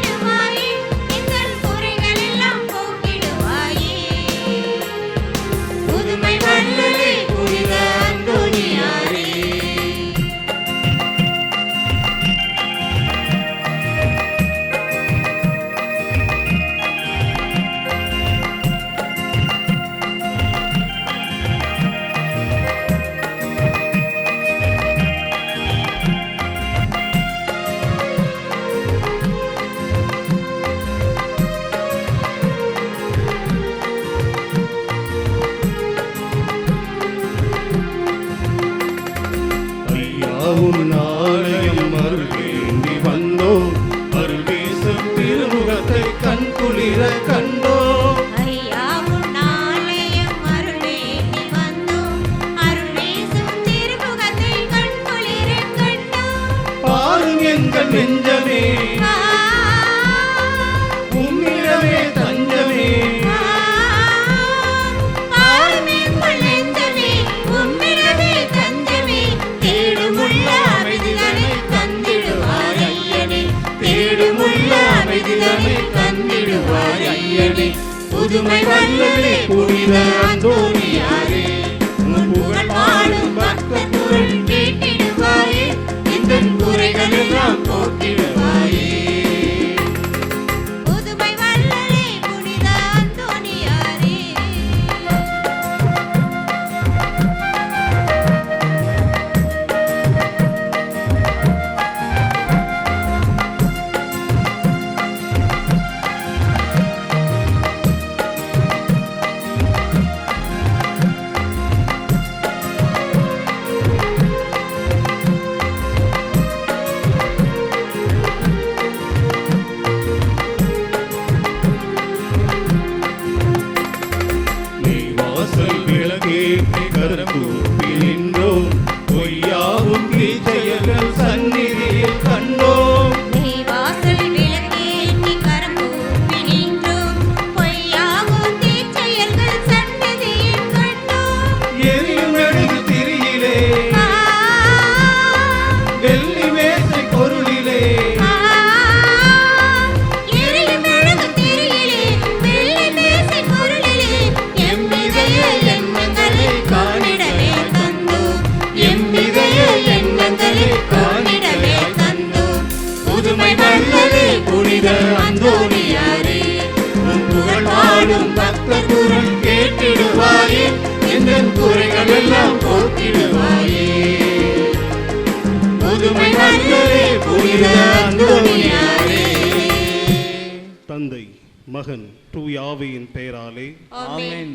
நெஞ்சமே உம்மிடமே தஞ்சமே தேடுமுள்ள அமைதிதனை தந்திடுவாய் ஐயனே, தேடுமுள்ள அமைதிதனை தந்திடுவாய் ஐயனே. புதுமை வல்லலே புனித அந்தோனியாரே, உன் புகழ் பாடும் பக்தர் குரல் கேட்டிடுவாயே, இந்த குறைகள் எல்லாம் போக்கிடுவாயே. புதுமை வல்லலே புனித அந்தோனியாரே. நீ வாசல் விளக்கேற்றி கரம் கூப்பி நின்றோம், பொய்யாவும் தீச்செயல்கள் சந்நிதியில் கண்டோம். நீ வாசல் விளக்கேற்றி கரம் கூப்பி நின்றோம், பொய்யாகும் தீச்செயல்கள் சந்நிதியில் கண்டோம். எரியும் மெழுகு திரியிலே வெள்ளி மேசை பொருளிலே எரியும் மெழுகு திரியிலே வெள்ளி மேசை பொருளிலே எம் இதய எண்ணங்களை காணிடவே தந்தோம், எம் இதய எண்ணங்களை காணிடவே தந்தோம். புதுமை வல்லலே புனித அந்தோனியாரே, உன் புகழ் பாடும் பக்தர் குரல் கேட்டிடுவாயே, எங்கள் குறைகள் எல்லாம் போக்கிடுவாயே. புதுமை வல்லலே புனித அந்தோனியாரே. தந்தை மகன் தூய ஆவியின் பெயராலே ஆமென்.